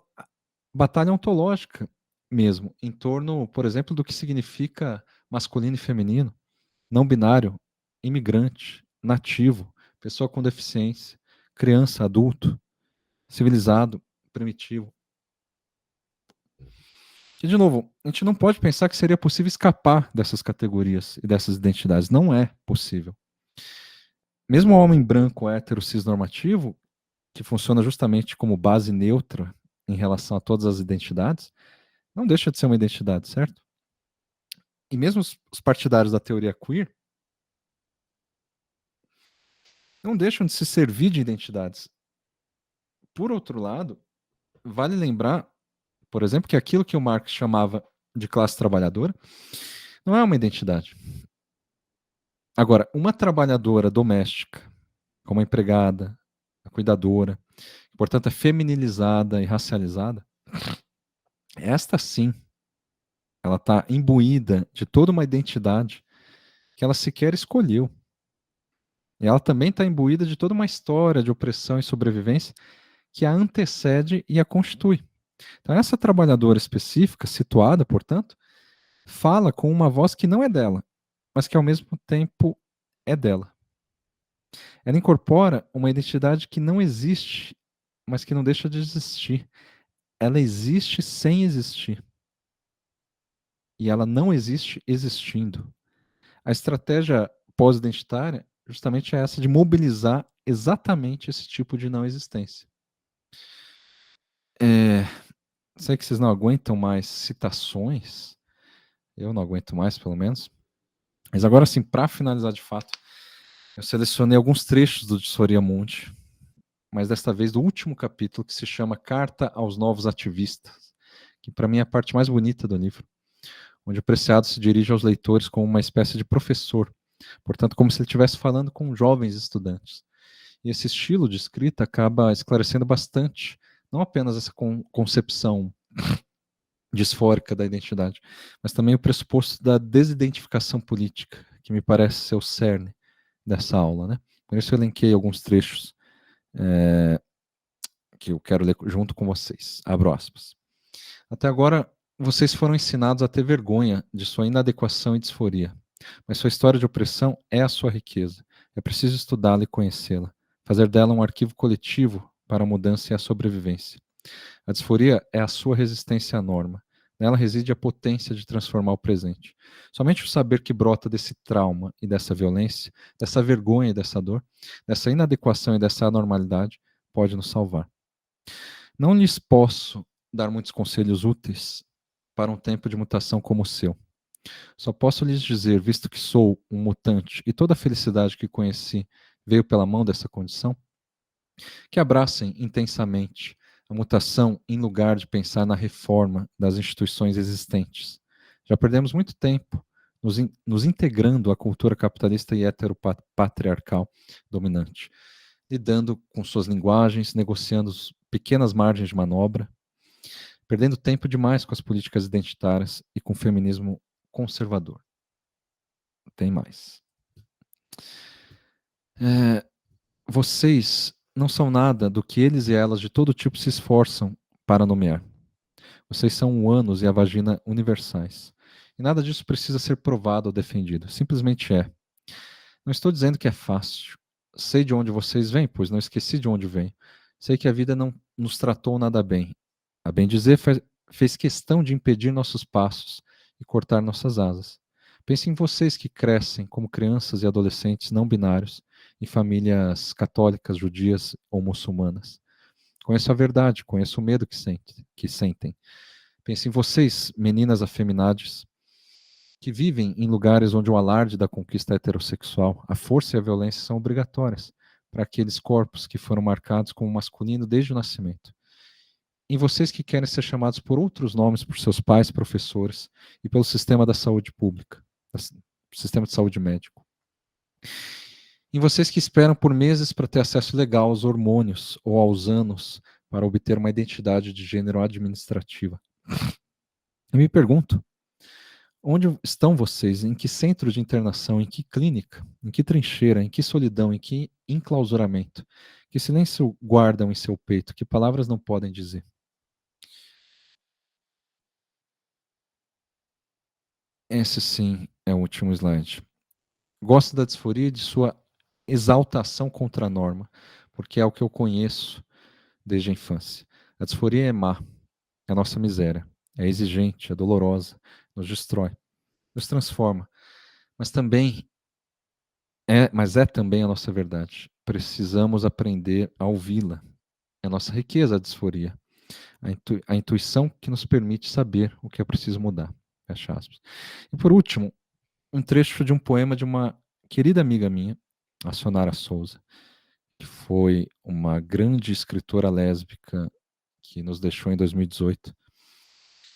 batalha ontológica mesmo, em torno, por exemplo, do que significa masculino e feminino, não binário, imigrante, nativo, pessoa com deficiência, criança, adulto, civilizado, primitivo. E, de novo, a gente não pode pensar que seria possível escapar dessas categorias e dessas identidades. Não é possível. Mesmo o homem branco, hétero, cisnormativo, que funciona justamente como base neutra em relação a todas as identidades, não deixa de ser uma identidade, certo? E mesmo os partidários da teoria queer não deixam de se servir de identidades. Por outro lado, vale lembrar, por exemplo, que aquilo que o Marx chamava de classe trabalhadora não é uma identidade. Agora, uma trabalhadora doméstica, como a empregada, a cuidadora, portanto é feminilizada e racializada, esta sim, ela está imbuída de toda uma identidade que ela sequer escolheu. E ela também está imbuída de toda uma história de opressão e sobrevivência que a antecede e a constitui. Então, essa trabalhadora específica, situada, portanto, fala com uma voz que não é dela, mas que ao mesmo tempo é dela. Ela incorpora uma identidade que não existe, mas que não deixa de existir. Ela existe sem existir. E ela não existe existindo. A estratégia pós-identitária justamente é essa de mobilizar exatamente esse tipo de não existência. sei que vocês não aguentam mais citações, eu não aguento mais, pelo menos. Mas agora sim, para finalizar de fato, eu selecionei alguns trechos do De Soria Mundi, mas desta vez do último capítulo, que se chama Carta aos Novos Ativistas, que para mim é a parte mais bonita do livro, onde o Preciado se dirige aos leitores como uma espécie de professor, portanto, como se ele estivesse falando com jovens estudantes. E esse estilo de escrita acaba esclarecendo bastante, não apenas essa concepção disfórica da identidade, mas também o pressuposto da desidentificação política, que me parece ser o cerne dessa aula, né? Por isso eu elenquei alguns trechos que eu quero ler junto com vocês. Abro aspas. Até agora, vocês foram ensinados a ter vergonha de sua inadequação e disforia, mas sua história de opressão é a sua riqueza. É preciso estudá-la e conhecê-la, fazer dela um arquivo coletivo para a mudança e a sobrevivência. A disforia é a sua resistência à norma. Nela reside a potência de transformar o presente. Somente o saber que brota desse trauma e dessa violência, dessa vergonha e dessa dor, dessa inadequação e dessa anormalidade, pode nos salvar. Não lhes posso dar muitos conselhos úteis para um tempo de mutação como o seu. Só posso lhes dizer, visto que sou um mutante e toda a felicidade que conheci veio pela mão dessa condição, que abracem intensamente a mutação em lugar de pensar na reforma das instituições existentes. Já perdemos muito tempo nos integrando à cultura capitalista e heteropatriarcal dominante, lidando com suas linguagens, negociando pequenas margens de manobra, perdendo tempo demais com as políticas identitárias e com o feminismo conservador. Tem mais. Vocês não são nada do que eles e elas de todo tipo se esforçam para nomear. Vocês são o ânus e a vagina universais. E nada disso precisa ser provado ou defendido. Simplesmente é. Não estou dizendo que é fácil. Sei de onde vocês vêm, pois não esqueci de onde vêm. Sei que a vida não nos tratou nada bem. A bem dizer, fez questão de impedir nossos passos e cortar nossas asas. Pense em vocês que crescem como crianças e adolescentes não binários, em famílias católicas, judias ou muçulmanas. Conheço a verdade, conheço o medo que sentem. Pense em vocês, meninas afeminadas, que vivem em lugares onde o alarde da conquista heterossexual, a força e a violência são obrigatórias para aqueles corpos que foram marcados como masculino desde o nascimento. Em vocês que querem ser chamados por outros nomes por seus pais, professores e pelo sistema da saúde pública, sistema de saúde médico. Em vocês que esperam por meses para ter acesso legal aos hormônios ou aos anos para obter uma identidade de gênero administrativa. Eu me pergunto, onde estão vocês? Em que centro de internação? Em que clínica? Em que trincheira? Em que solidão? Em que enclausuramento? Que silêncio guardam em seu peito? Que palavras não podem dizer? Esse sim é o último slide. Gosto da disforia e de sua exaltação contra a norma, porque é o que eu conheço desde a infância. A disforia é má, é a nossa miséria, é exigente, é dolorosa, nos destrói, nos transforma, mas é também a nossa verdade. Precisamos aprender a ouvi-la. É a nossa riqueza a disforia, a intuição que nos permite saber o que é preciso mudar. Fecha aspas. E por último, um trecho de um poema de uma querida amiga minha, a Sonara Souza, que foi uma grande escritora lésbica que nos deixou em 2018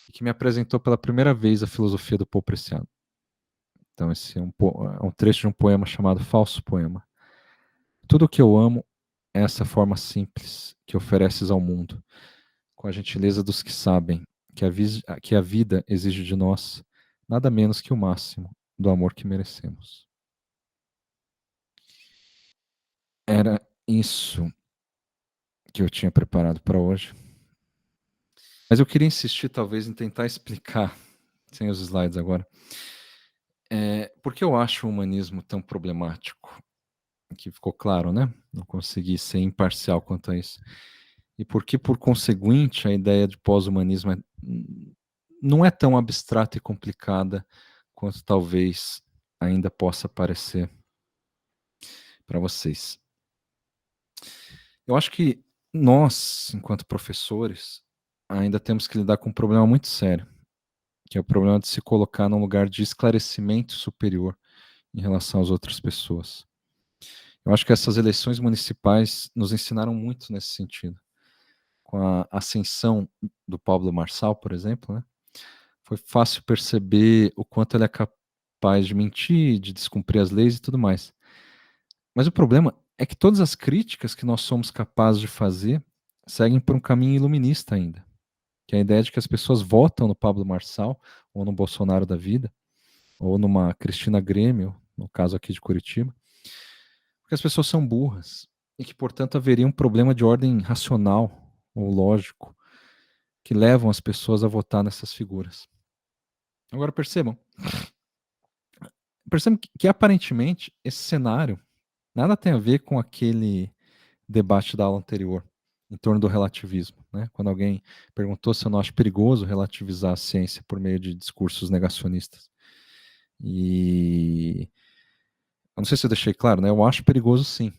e que me apresentou pela primeira vez a filosofia do Paul Preciado. Então esse é um trecho de um poema chamado Falso Poema. Tudo o que eu amo é essa forma simples que ofereces ao mundo, com a gentileza dos que sabem que a vida exige de nós nada menos que o máximo do amor que merecemos. Era isso que eu tinha preparado para hoje. Mas eu queria insistir, talvez, em tentar explicar, sem os slides agora, por que eu acho o humanismo tão problemático. Que ficou claro, né? Não consegui ser imparcial quanto a isso. E por que, por conseguinte, a ideia de pós-humanismo não é tão abstrata e complicada quanto talvez ainda possa parecer para vocês. Eu acho que nós, enquanto professores, ainda temos que lidar com um problema muito sério, que é o problema de se colocar num lugar de esclarecimento superior em relação às outras pessoas. Eu acho que essas eleições municipais nos ensinaram muito nesse sentido. Com a ascensão do Pablo Marçal, por exemplo, né, foi fácil perceber o quanto ele é capaz de mentir, de descumprir as leis e tudo mais. Mas o problema é que todas as críticas que nós somos capazes de fazer seguem por um caminho iluminista ainda, que é a ideia de que as pessoas votam no Pablo Marçal, ou no Bolsonaro da vida, ou numa Cristina Grêmio, no caso aqui de Curitiba, porque as pessoas são burras e que, portanto, haveria um problema de ordem racional ou lógico que levam as pessoas a votar nessas figuras. Agora percebam que aparentemente esse cenário nada tem a ver com aquele debate da aula anterior, em torno do relativismo, né? Quando alguém perguntou se eu não acho perigoso relativizar a ciência por meio de discursos negacionistas. E eu não sei se eu deixei claro, né? Eu acho perigoso sim,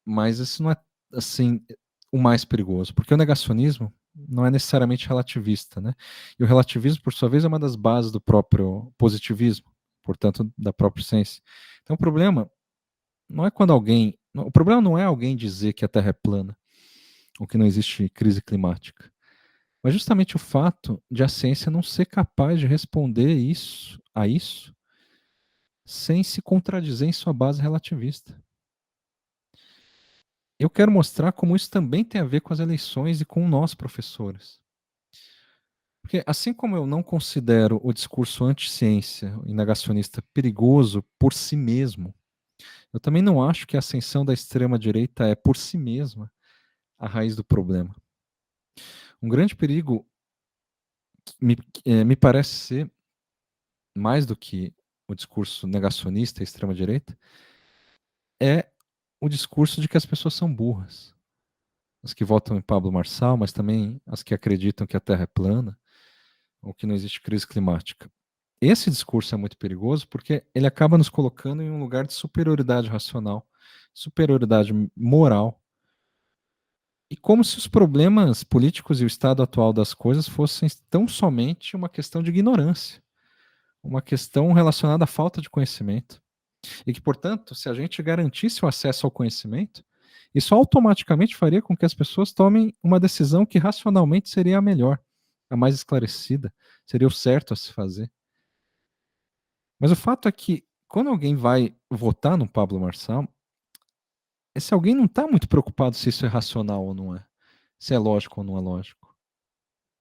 mas isso não é assim o mais perigoso, porque o negacionismo não é necessariamente relativista, né? E o relativismo, por sua vez, é uma das bases do próprio positivismo, portanto, da própria ciência. Então, o problema não é quando alguém, o problema não é alguém dizer que a Terra é plana ou que não existe crise climática, mas justamente o fato de a ciência não ser capaz de responder a isso sem se contradizer em sua base relativista. Eu quero mostrar como isso também tem a ver com as eleições e com nós, professores. Porque assim como eu não considero o discurso anti-ciência e negacionista perigoso por si mesmo, eu também não acho que a ascensão da extrema-direita é, por si mesma, a raiz do problema. Um grande perigo me parece ser, mais do que o discurso negacionista e extrema-direita, é o discurso de que as pessoas são burras. As que votam em Pablo Marçal, mas também as que acreditam que a Terra é plana ou que não existe crise climática. Esse discurso é muito perigoso porque ele acaba nos colocando em um lugar de superioridade racional, superioridade moral, e como se os problemas políticos e o estado atual das coisas fossem tão somente uma questão de ignorância, uma questão relacionada à falta de conhecimento. E que, portanto, se a gente garantisse o acesso ao conhecimento, isso automaticamente faria com que as pessoas tomem uma decisão que racionalmente seria a melhor, a mais esclarecida, seria o certo a se fazer. Mas o fato é que, quando alguém vai votar no Pablo Marçal, esse alguém não está muito preocupado se isso é racional ou não é, se é lógico ou não é lógico.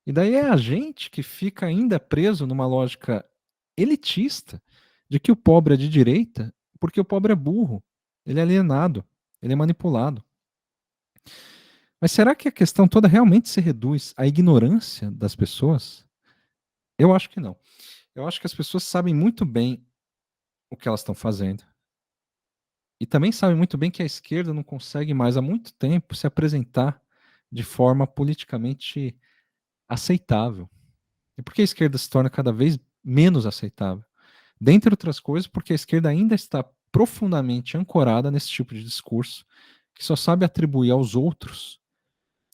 E daí é a gente que fica ainda preso numa lógica elitista de que o pobre é de direita porque o pobre é burro, ele é alienado, ele é manipulado. Mas será que a questão toda realmente se reduz à ignorância das pessoas? Eu acho que não. Eu acho que as pessoas sabem muito bem o que elas estão fazendo. E também sabem muito bem que a esquerda não consegue mais há muito tempo se apresentar de forma politicamente aceitável. E por que a esquerda se torna cada vez menos aceitável? Dentre outras coisas, porque a esquerda ainda está profundamente ancorada nesse tipo de discurso que só sabe atribuir aos outros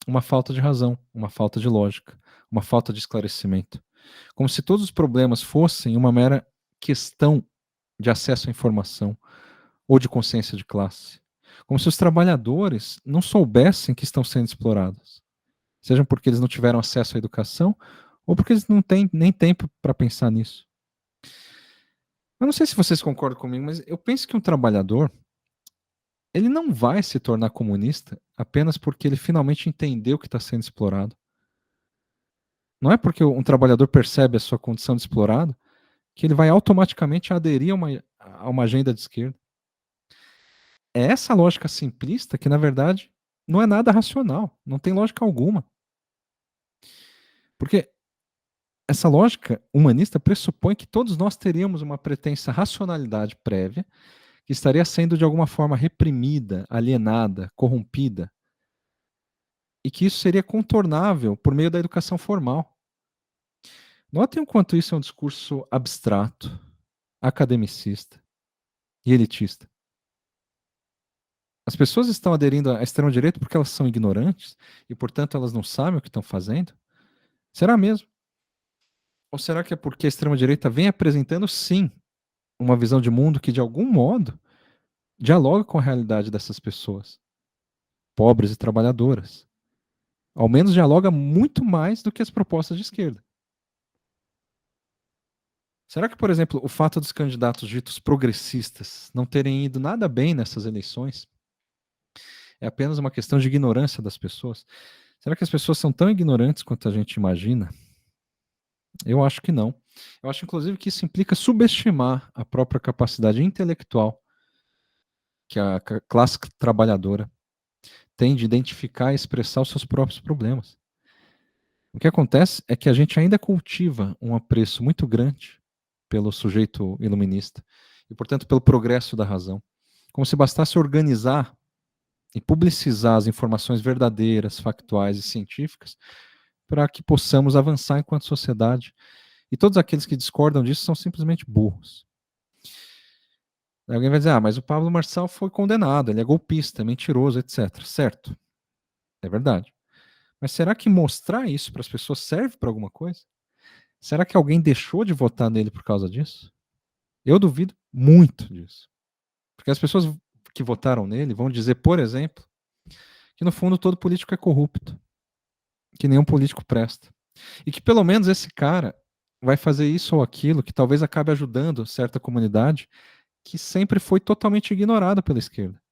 uma falta de razão, uma falta de lógica, uma falta de esclarecimento. Como se todos os problemas fossem uma mera questão de acesso à informação ou de consciência de classe. Como se os trabalhadores não soubessem que estão sendo explorados, sejam porque eles não tiveram acesso à educação ou porque eles não têm nem tempo para pensar nisso. Eu não sei se vocês concordam comigo, mas eu penso que um trabalhador ele não vai se tornar comunista apenas porque ele finalmente entendeu que está sendo explorado. Não é porque um trabalhador percebe a sua condição de explorado que ele vai automaticamente aderir a uma agenda de esquerda. É essa lógica simplista que, na verdade, não é nada racional, não tem lógica alguma. Porque essa lógica humanista pressupõe que todos nós teríamos uma pretensa racionalidade prévia que estaria sendo de alguma forma reprimida, alienada, corrompida, e que isso seria contornável por meio da educação formal. Notem o quanto isso é um discurso abstrato, academicista e elitista. As pessoas estão aderindo à extrema-direita porque elas são ignorantes e, portanto, elas não sabem o que estão fazendo? Será mesmo? Ou será que é porque a extrema-direita vem apresentando, sim, uma visão de mundo que, de algum modo, dialoga com a realidade dessas pessoas, pobres e trabalhadoras? Ao menos dialoga muito mais do que as propostas de esquerda. Será que, por exemplo, o fato dos candidatos ditos progressistas não terem ido nada bem nessas eleições é apenas uma questão de ignorância das pessoas? Será que as pessoas são tão ignorantes quanto a gente imagina? Eu acho que não. Eu acho, inclusive, que isso implica subestimar a própria capacidade intelectual que a classe trabalhadora tem de identificar e expressar os seus próprios problemas. O que acontece é que a gente ainda cultiva um apreço muito grande pelo sujeito iluminista e, portanto, pelo progresso da razão. Como se bastasse organizar e publicizar as informações verdadeiras, factuais e científicas para que possamos avançar enquanto sociedade. E todos aqueles que discordam disso são simplesmente burros. Alguém vai dizer, mas o Pablo Marçal foi condenado, ele é golpista, é mentiroso, etc. Certo, é verdade. Mas será que mostrar isso para as pessoas serve para alguma coisa? Será que alguém deixou de votar nele por causa disso? Eu duvido muito disso. Porque as pessoas que votaram nele vão dizer, por exemplo, que no fundo todo político é corrupto, que nenhum político presta. E que pelo menos esse cara vai fazer isso ou aquilo que talvez acabe ajudando certa comunidade que sempre foi totalmente ignorada pela esquerda.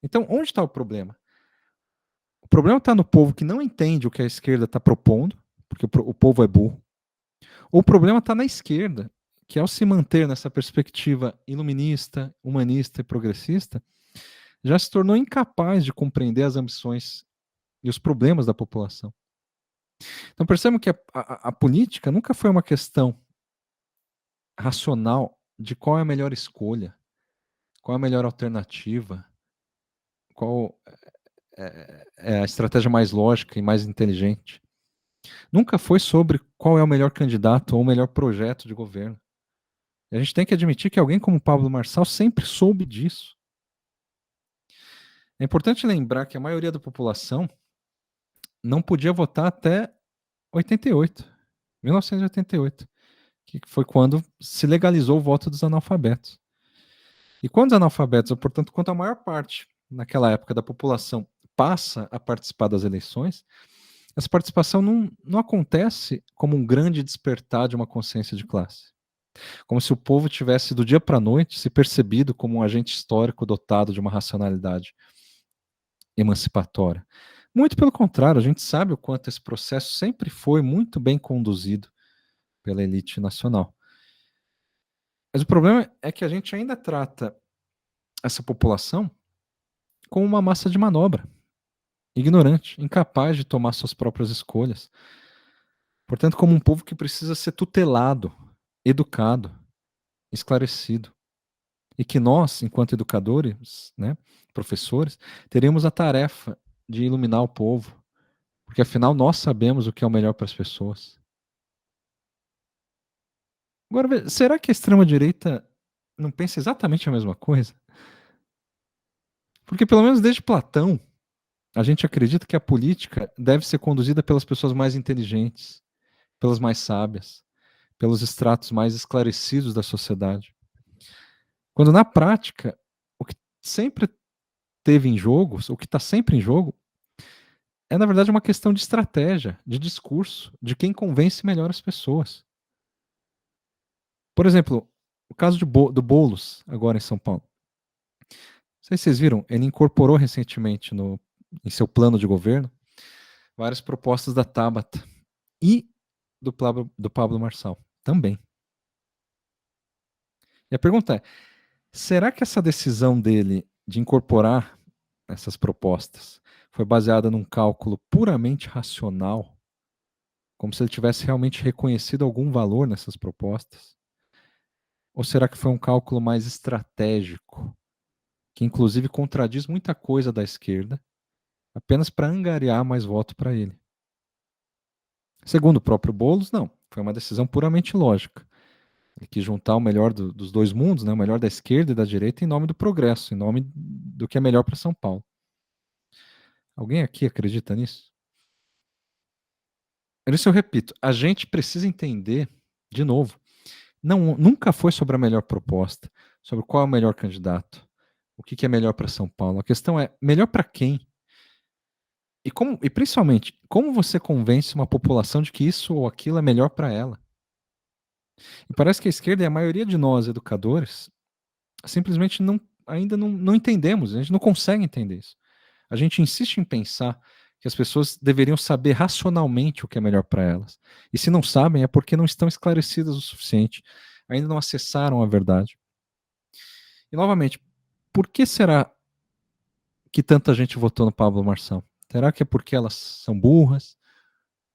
Então, onde está o problema? O problema está no povo que não entende o que a esquerda está propondo, porque o povo é burro. Ou o problema está na esquerda, que ao se manter nessa perspectiva iluminista, humanista e progressista, já se tornou incapaz de compreender as ambições e os problemas da população. Então percebam que a política nunca foi uma questão racional de qual é a melhor escolha, qual é a melhor alternativa, qual é a estratégia mais lógica e mais inteligente. Nunca foi sobre qual é o melhor candidato ou o melhor projeto de governo. E a gente tem que admitir que alguém como Pablo Marçal sempre soube disso. É importante lembrar que a maioria da população não podia votar até 88, 1988, que foi quando se legalizou o voto dos analfabetos. E quando os analfabetos, ou, portanto, quando a maior parte, naquela época, da população passa a participar das eleições, essa participação não acontece como um grande despertar de uma consciência de classe. Como se o povo tivesse, do dia para a noite, se percebido como um agente histórico dotado de uma racionalidade emancipatória. Muito pelo contrário, a gente sabe o quanto esse processo sempre foi muito bem conduzido pela elite nacional. Mas o problema é que a gente ainda trata essa população como uma massa de manobra, ignorante, incapaz de tomar suas próprias escolhas. Portanto, como um povo que precisa ser tutelado, educado, esclarecido. E que nós, enquanto educadores, né, professores, teríamos a tarefa de iluminar o povo, porque afinal nós sabemos o que é o melhor para as pessoas. Agora, será que a extrema-direita não pensa exatamente a mesma coisa? Porque pelo menos desde Platão, a gente acredita que a política deve ser conduzida pelas pessoas mais inteligentes, pelas mais sábias, pelos estratos mais esclarecidos da sociedade. Quando na prática, o que sempre teve em jogo, o que está sempre em jogo, é na verdade uma questão de estratégia, de discurso, de quem convence melhor as pessoas. Por exemplo, o caso do Boulos, agora em São Paulo. Não sei se vocês viram, ele incorporou recentemente em seu plano de governo várias propostas da Tabata e do Pablo Marçal também. E a pergunta é, será que essa decisão dele de incorporar essas propostas foi baseada num cálculo puramente racional, como se ele tivesse realmente reconhecido algum valor nessas propostas? Ou será que foi um cálculo mais estratégico, que inclusive contradiz muita coisa da esquerda, apenas para angariar mais voto para ele? Segundo o próprio Boulos, não. Foi uma decisão puramente lógica. Ele quis juntar o melhor dos dois mundos, né, o melhor da esquerda e da direita, em nome do progresso, em nome do que é melhor para São Paulo. Alguém aqui acredita nisso? Por isso eu repito, a gente precisa entender, de novo, nunca foi sobre a melhor proposta, sobre qual é o melhor candidato, o que é melhor para São Paulo. A questão é melhor para quem? E principalmente, como você convence uma população de que isso ou aquilo é melhor para ela? E parece que a esquerda e a maioria de nós, educadores, simplesmente ainda não entendemos, a gente não consegue entender isso. A gente insiste em pensar que as pessoas deveriam saber racionalmente o que é melhor para elas. E se não sabem, é porque não estão esclarecidas o suficiente, ainda não acessaram a verdade. E, novamente, por que será que tanta gente votou no Pablo Marçal? Será que é porque elas são burras?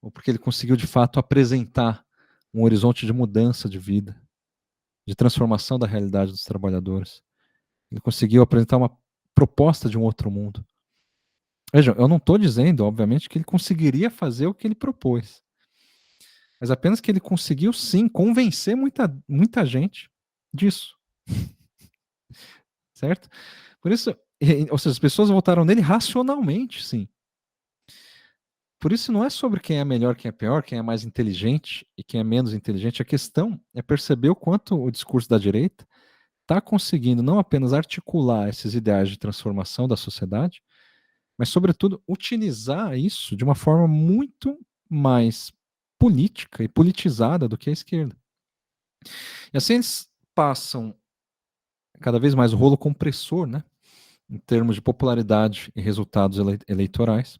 Ou porque ele conseguiu, de fato, apresentar um horizonte de mudança de vida, de transformação da realidade dos trabalhadores? Ele conseguiu apresentar uma proposta de um outro mundo. Vejam, eu não estou dizendo, obviamente, que ele conseguiria fazer o que ele propôs, mas apenas que ele conseguiu, sim, convencer muita gente disso, certo? Por isso, ou seja, as pessoas votaram nele racionalmente, sim. Por isso não é sobre quem é melhor, quem é pior, quem é mais inteligente e quem é menos inteligente. A questão é perceber o quanto o discurso da direita está conseguindo não apenas articular esses ideais de transformação da sociedade, mas, sobretudo, utilizar isso de uma forma muito mais política e politizada do que a esquerda. E assim eles passam cada vez mais o rolo compressor, né, em termos de popularidade e resultados eleitorais,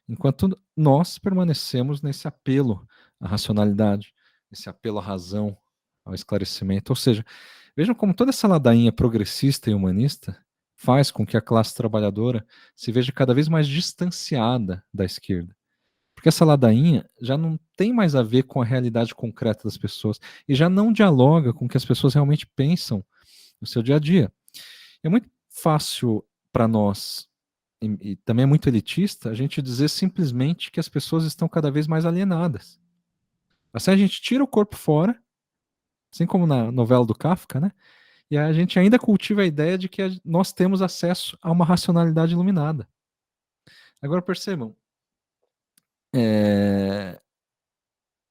enquanto nós permanecemos nesse apelo à racionalidade, esse apelo à razão, ao esclarecimento. Ou seja, vejam como toda essa ladainha progressista e humanista faz com que a classe trabalhadora se veja cada vez mais distanciada da esquerda. Porque essa ladainha já não tem mais a ver com a realidade concreta das pessoas e já não dialoga com o que as pessoas realmente pensam no seu dia a dia. É muito fácil para nós, e também é muito elitista, a gente dizer simplesmente que as pessoas estão cada vez mais alienadas. Assim a gente tira o corpo fora, assim como na novela do Kafka, né? E a gente ainda cultiva a ideia de que nós temos acesso a uma racionalidade iluminada. Agora percebam,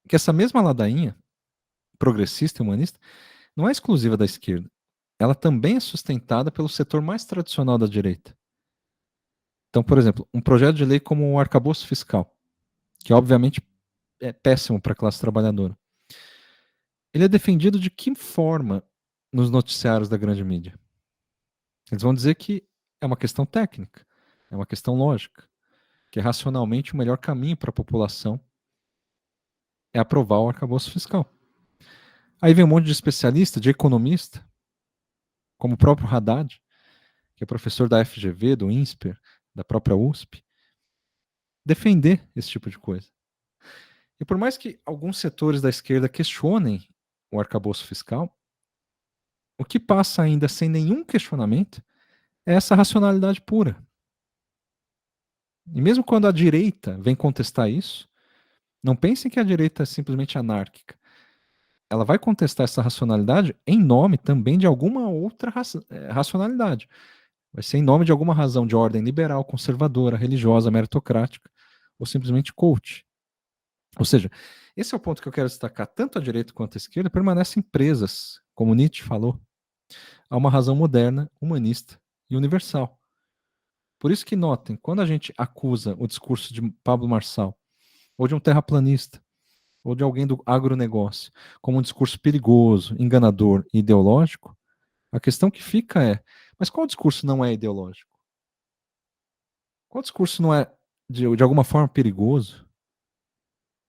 que essa mesma ladainha progressista e humanista não é exclusiva da esquerda. Ela também é sustentada pelo setor mais tradicional da direita. Então, por exemplo, um projeto de lei como o arcabouço fiscal, que obviamente é péssimo para a classe trabalhadora, ele é defendido de que forma nos noticiários da grande mídia? Eles vão dizer que é uma questão técnica, é uma questão lógica, que é racionalmente o melhor caminho para a população é aprovar o arcabouço fiscal. Aí vem um monte de especialista, de economista, como o próprio Haddad, que é professor da FGV, do INSPER, da própria USP, defender esse tipo de coisa. E por mais que alguns setores da esquerda questionem o arcabouço fiscal, o que passa ainda sem nenhum questionamento é essa racionalidade pura. E mesmo quando a direita vem contestar isso, não pensem que a direita é simplesmente anárquica. Ela vai contestar essa racionalidade em nome também de alguma outra racionalidade. Vai ser em nome de alguma razão de ordem liberal, conservadora, religiosa, meritocrática, ou simplesmente coach. Ou seja, esse é o ponto que eu quero destacar. Tanto a direita quanto a esquerda permanecem presas, como Nietzsche falou, a uma razão moderna, humanista e universal. Por isso que notem, quando a gente acusa o discurso de Pablo Marçal, ou de um terraplanista, ou de alguém do agronegócio, como um discurso perigoso, enganador e ideológico, a questão que fica é, mas qual discurso não é ideológico? Qual discurso não é, de alguma forma, perigoso?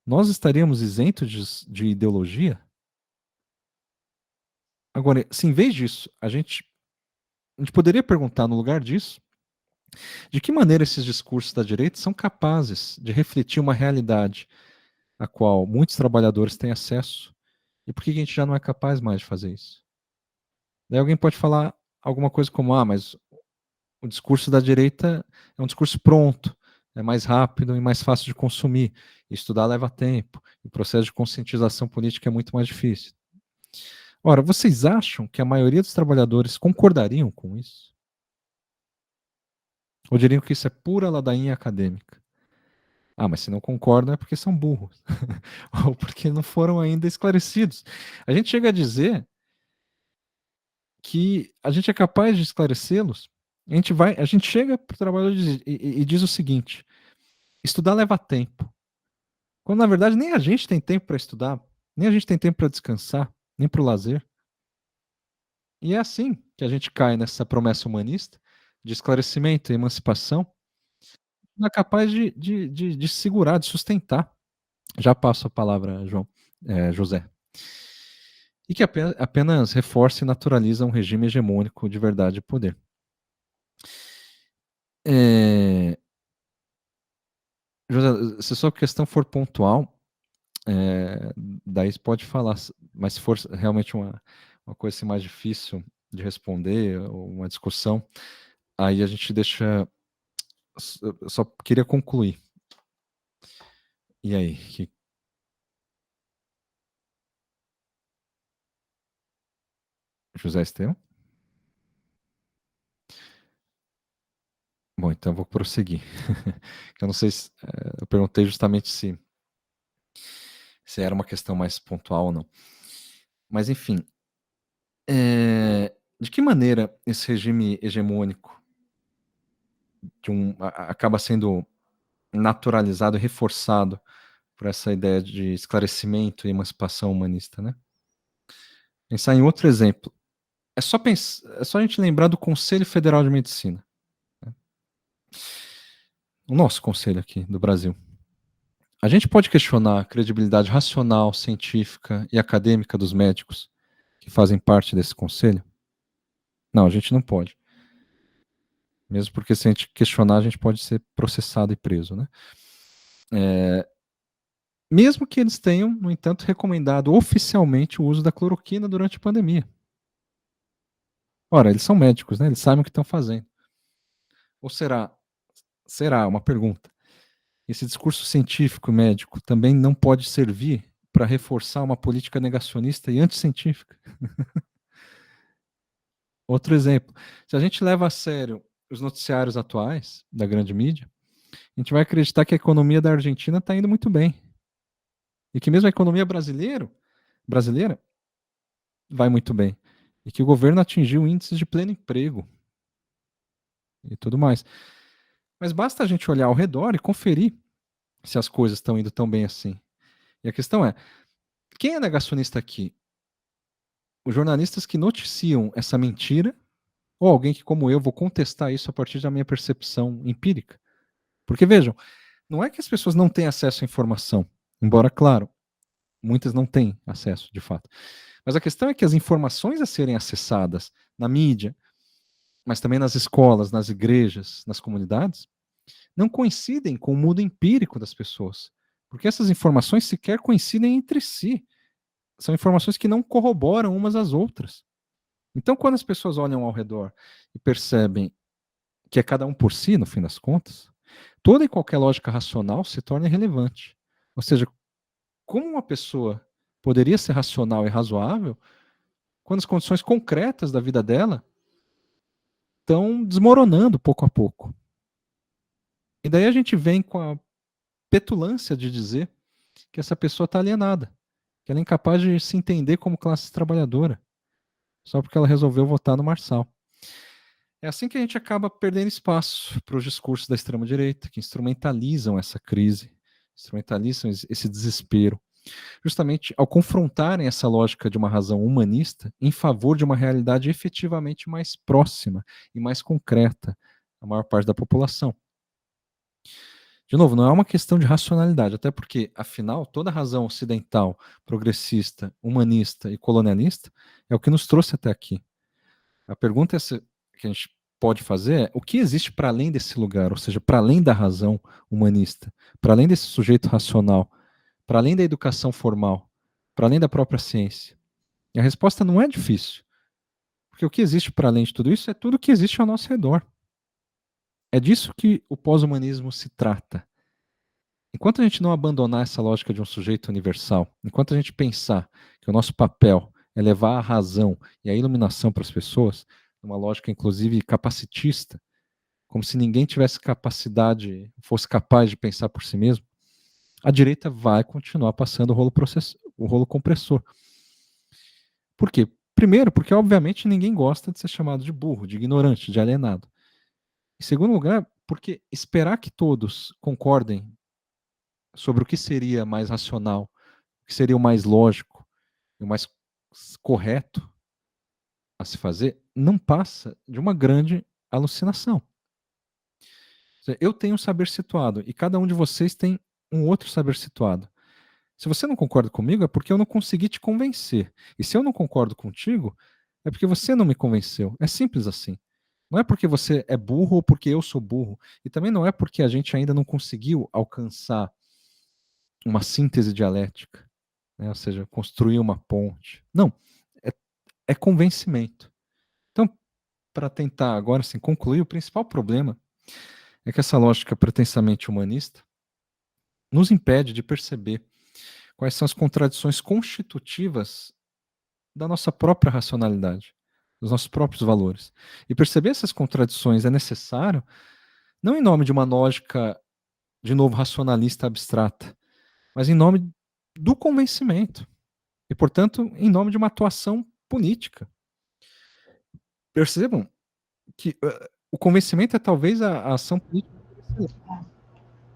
Nós estaríamos isentos de ideologia? Agora, se em vez disso, a gente poderia perguntar, no lugar disso, de que maneira esses discursos da direita são capazes de refletir uma realidade a qual muitos trabalhadores têm acesso e por que a gente já não é capaz mais de fazer isso? Daí alguém pode falar alguma coisa como, mas o discurso da direita é um discurso pronto, é mais rápido e mais fácil de consumir. Estudar leva tempo, e o processo de conscientização política é muito mais difícil. Ora, vocês acham que a maioria dos trabalhadores concordariam com isso? Ou diriam que isso é pura ladainha acadêmica? Ah, mas se não concordam é porque são burros, ou porque não foram ainda esclarecidos. A gente chega a dizer que a gente é capaz de esclarecê-los. A gente chega para o trabalhador e diz o seguinte: estudar leva tempo. Quando na verdade nem a gente tem tempo para estudar, nem a gente tem tempo para descansar, nem para o lazer. E é assim que a gente cai nessa promessa humanista de esclarecimento e emancipação, não é capaz de segurar, de sustentar. Já passo a palavra, José. E que apenas reforça e naturaliza um regime hegemônico de verdade e poder. José, se a sua questão for pontual, daí você pode falar, mas se for realmente uma coisa assim, mais difícil de responder, ou uma discussão, aí a gente deixa. Eu só queria concluir. E aí? José Estevão? Bom, então eu vou prosseguir. Eu não sei se. Eu perguntei justamente se era uma questão mais pontual ou não. Mas, enfim. De que maneira esse regime hegemônico acaba sendo naturalizado e reforçado por essa ideia de esclarecimento e emancipação humanista, né? Pensar em outro exemplo. É só a gente lembrar do Conselho Federal de Medicina. Né? O nosso conselho aqui do Brasil. A gente pode questionar a credibilidade racional, científica e acadêmica dos médicos que fazem parte desse conselho? Não, a gente não pode. Mesmo porque se a gente questionar, a gente pode ser processado e preso, né? Mesmo que eles tenham, no entanto, recomendado oficialmente o uso da cloroquina durante a pandemia. Ora, eles são médicos, né? Eles sabem o que estão fazendo. Ou será, uma pergunta, esse discurso científico e médico também não pode servir para reforçar uma política negacionista e anticientífica? Outro exemplo, se a gente leva a sério os noticiários atuais da grande mídia, a gente vai acreditar que a economia da Argentina está indo muito bem. E que mesmo a economia brasileira vai muito bem. E que o governo atingiu índices de pleno emprego e tudo mais. Mas basta a gente olhar ao redor e conferir se as coisas estão indo tão bem assim. E a questão é, quem é negacionista aqui? Os jornalistas que noticiam essa mentira ou alguém que, como eu, vou contestar isso a partir da minha percepção empírica? Porque, vejam, não é que as pessoas não têm acesso à informação, embora, claro, muitas não têm acesso, de fato. Mas a questão é que as informações a serem acessadas na mídia, mas também nas escolas, nas igrejas, nas comunidades, não coincidem com o mundo empírico das pessoas. Porque essas informações sequer coincidem entre si. São informações que não corroboram umas às outras. Então, quando as pessoas olham ao redor e percebem que é cada um por si, no fim das contas, toda e qualquer lógica racional se torna irrelevante. Ou seja, como uma pessoa poderia ser racional e razoável quando as condições concretas da vida dela estão desmoronando pouco a pouco? E daí a gente vem com a petulância de dizer que essa pessoa está alienada, que ela é incapaz de se entender como classe trabalhadora, só porque ela resolveu votar no Marçal. É assim que a gente acaba perdendo espaço para os discursos da extrema-direita, que instrumentalizam essa crise, instrumentalizam esse desespero, justamente ao confrontarem essa lógica de uma razão humanista em favor de uma realidade efetivamente mais próxima e mais concreta à maior parte da população. De novo, não é uma questão de racionalidade, até porque, afinal, toda razão ocidental, progressista, humanista e colonialista é o que nos trouxe até aqui. A pergunta que a gente pode fazer é: o que existe para além desse lugar, ou seja, para além da razão humanista, para além desse sujeito racional, para além da educação formal, para além da própria ciência? E a resposta não é difícil, porque o que existe para além de tudo isso é tudo que existe ao nosso redor. É disso que o pós-humanismo se trata. Enquanto a gente não abandonar essa lógica de um sujeito universal, enquanto a gente pensar que o nosso papel é levar a razão e a iluminação para as pessoas, numa lógica inclusive capacitista, como se ninguém tivesse capacidade, fosse capaz de pensar por si mesmo, a direita vai continuar passando o rolo compressor. Por quê? Primeiro, porque obviamente ninguém gosta de ser chamado de burro, de ignorante, de alienado. Em segundo lugar, porque esperar que todos concordem sobre o que seria mais racional, o que seria o mais lógico, o mais correto a se fazer, não passa de uma grande alucinação. Eu tenho um saber situado e cada um de vocês tem um outro saber situado. Se você não concorda comigo, é porque eu não consegui te convencer. E se eu não concordo contigo, é porque você não me convenceu. É simples assim. Não é porque você é burro ou porque eu sou burro. E também não é porque a gente ainda não conseguiu alcançar uma síntese dialética, né? Ou seja, construir uma ponte. Não. É, é convencimento. Então, para tentar agora assim, concluir, o principal problema é que essa lógica pretensamente humanista nos impede de perceber quais são as contradições constitutivas da nossa própria racionalidade, dos nossos próprios valores. E perceber essas contradições é necessário, não em nome de uma lógica, de novo, racionalista abstrata, mas em nome do convencimento. E, portanto, em nome de uma atuação política. Percebam que o convencimento é talvez a ação política por excelência.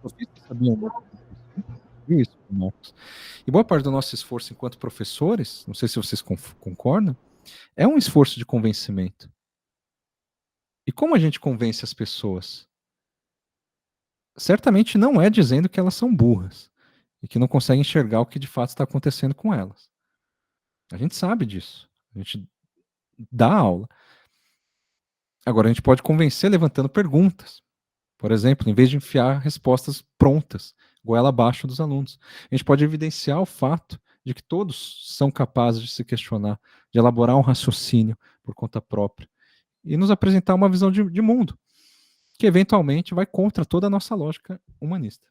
Vocês sabiam isso, Marcos? E boa parte do nosso esforço enquanto professores, não sei se vocês concordam, é um esforço de convencimento. E como a gente convence as pessoas? Certamente não é dizendo que elas são burras e que não conseguem enxergar o que de fato está acontecendo com elas. A gente sabe disso. A gente dá aula. Agora, a gente pode convencer levantando perguntas. Por exemplo, em vez de enfiar respostas prontas, goela abaixo dos alunos. A gente pode evidenciar o fato de que todos são capazes de se questionar, de elaborar um raciocínio por conta própria e nos apresentar uma visão de mundo que eventualmente vai contra toda a nossa lógica humanista.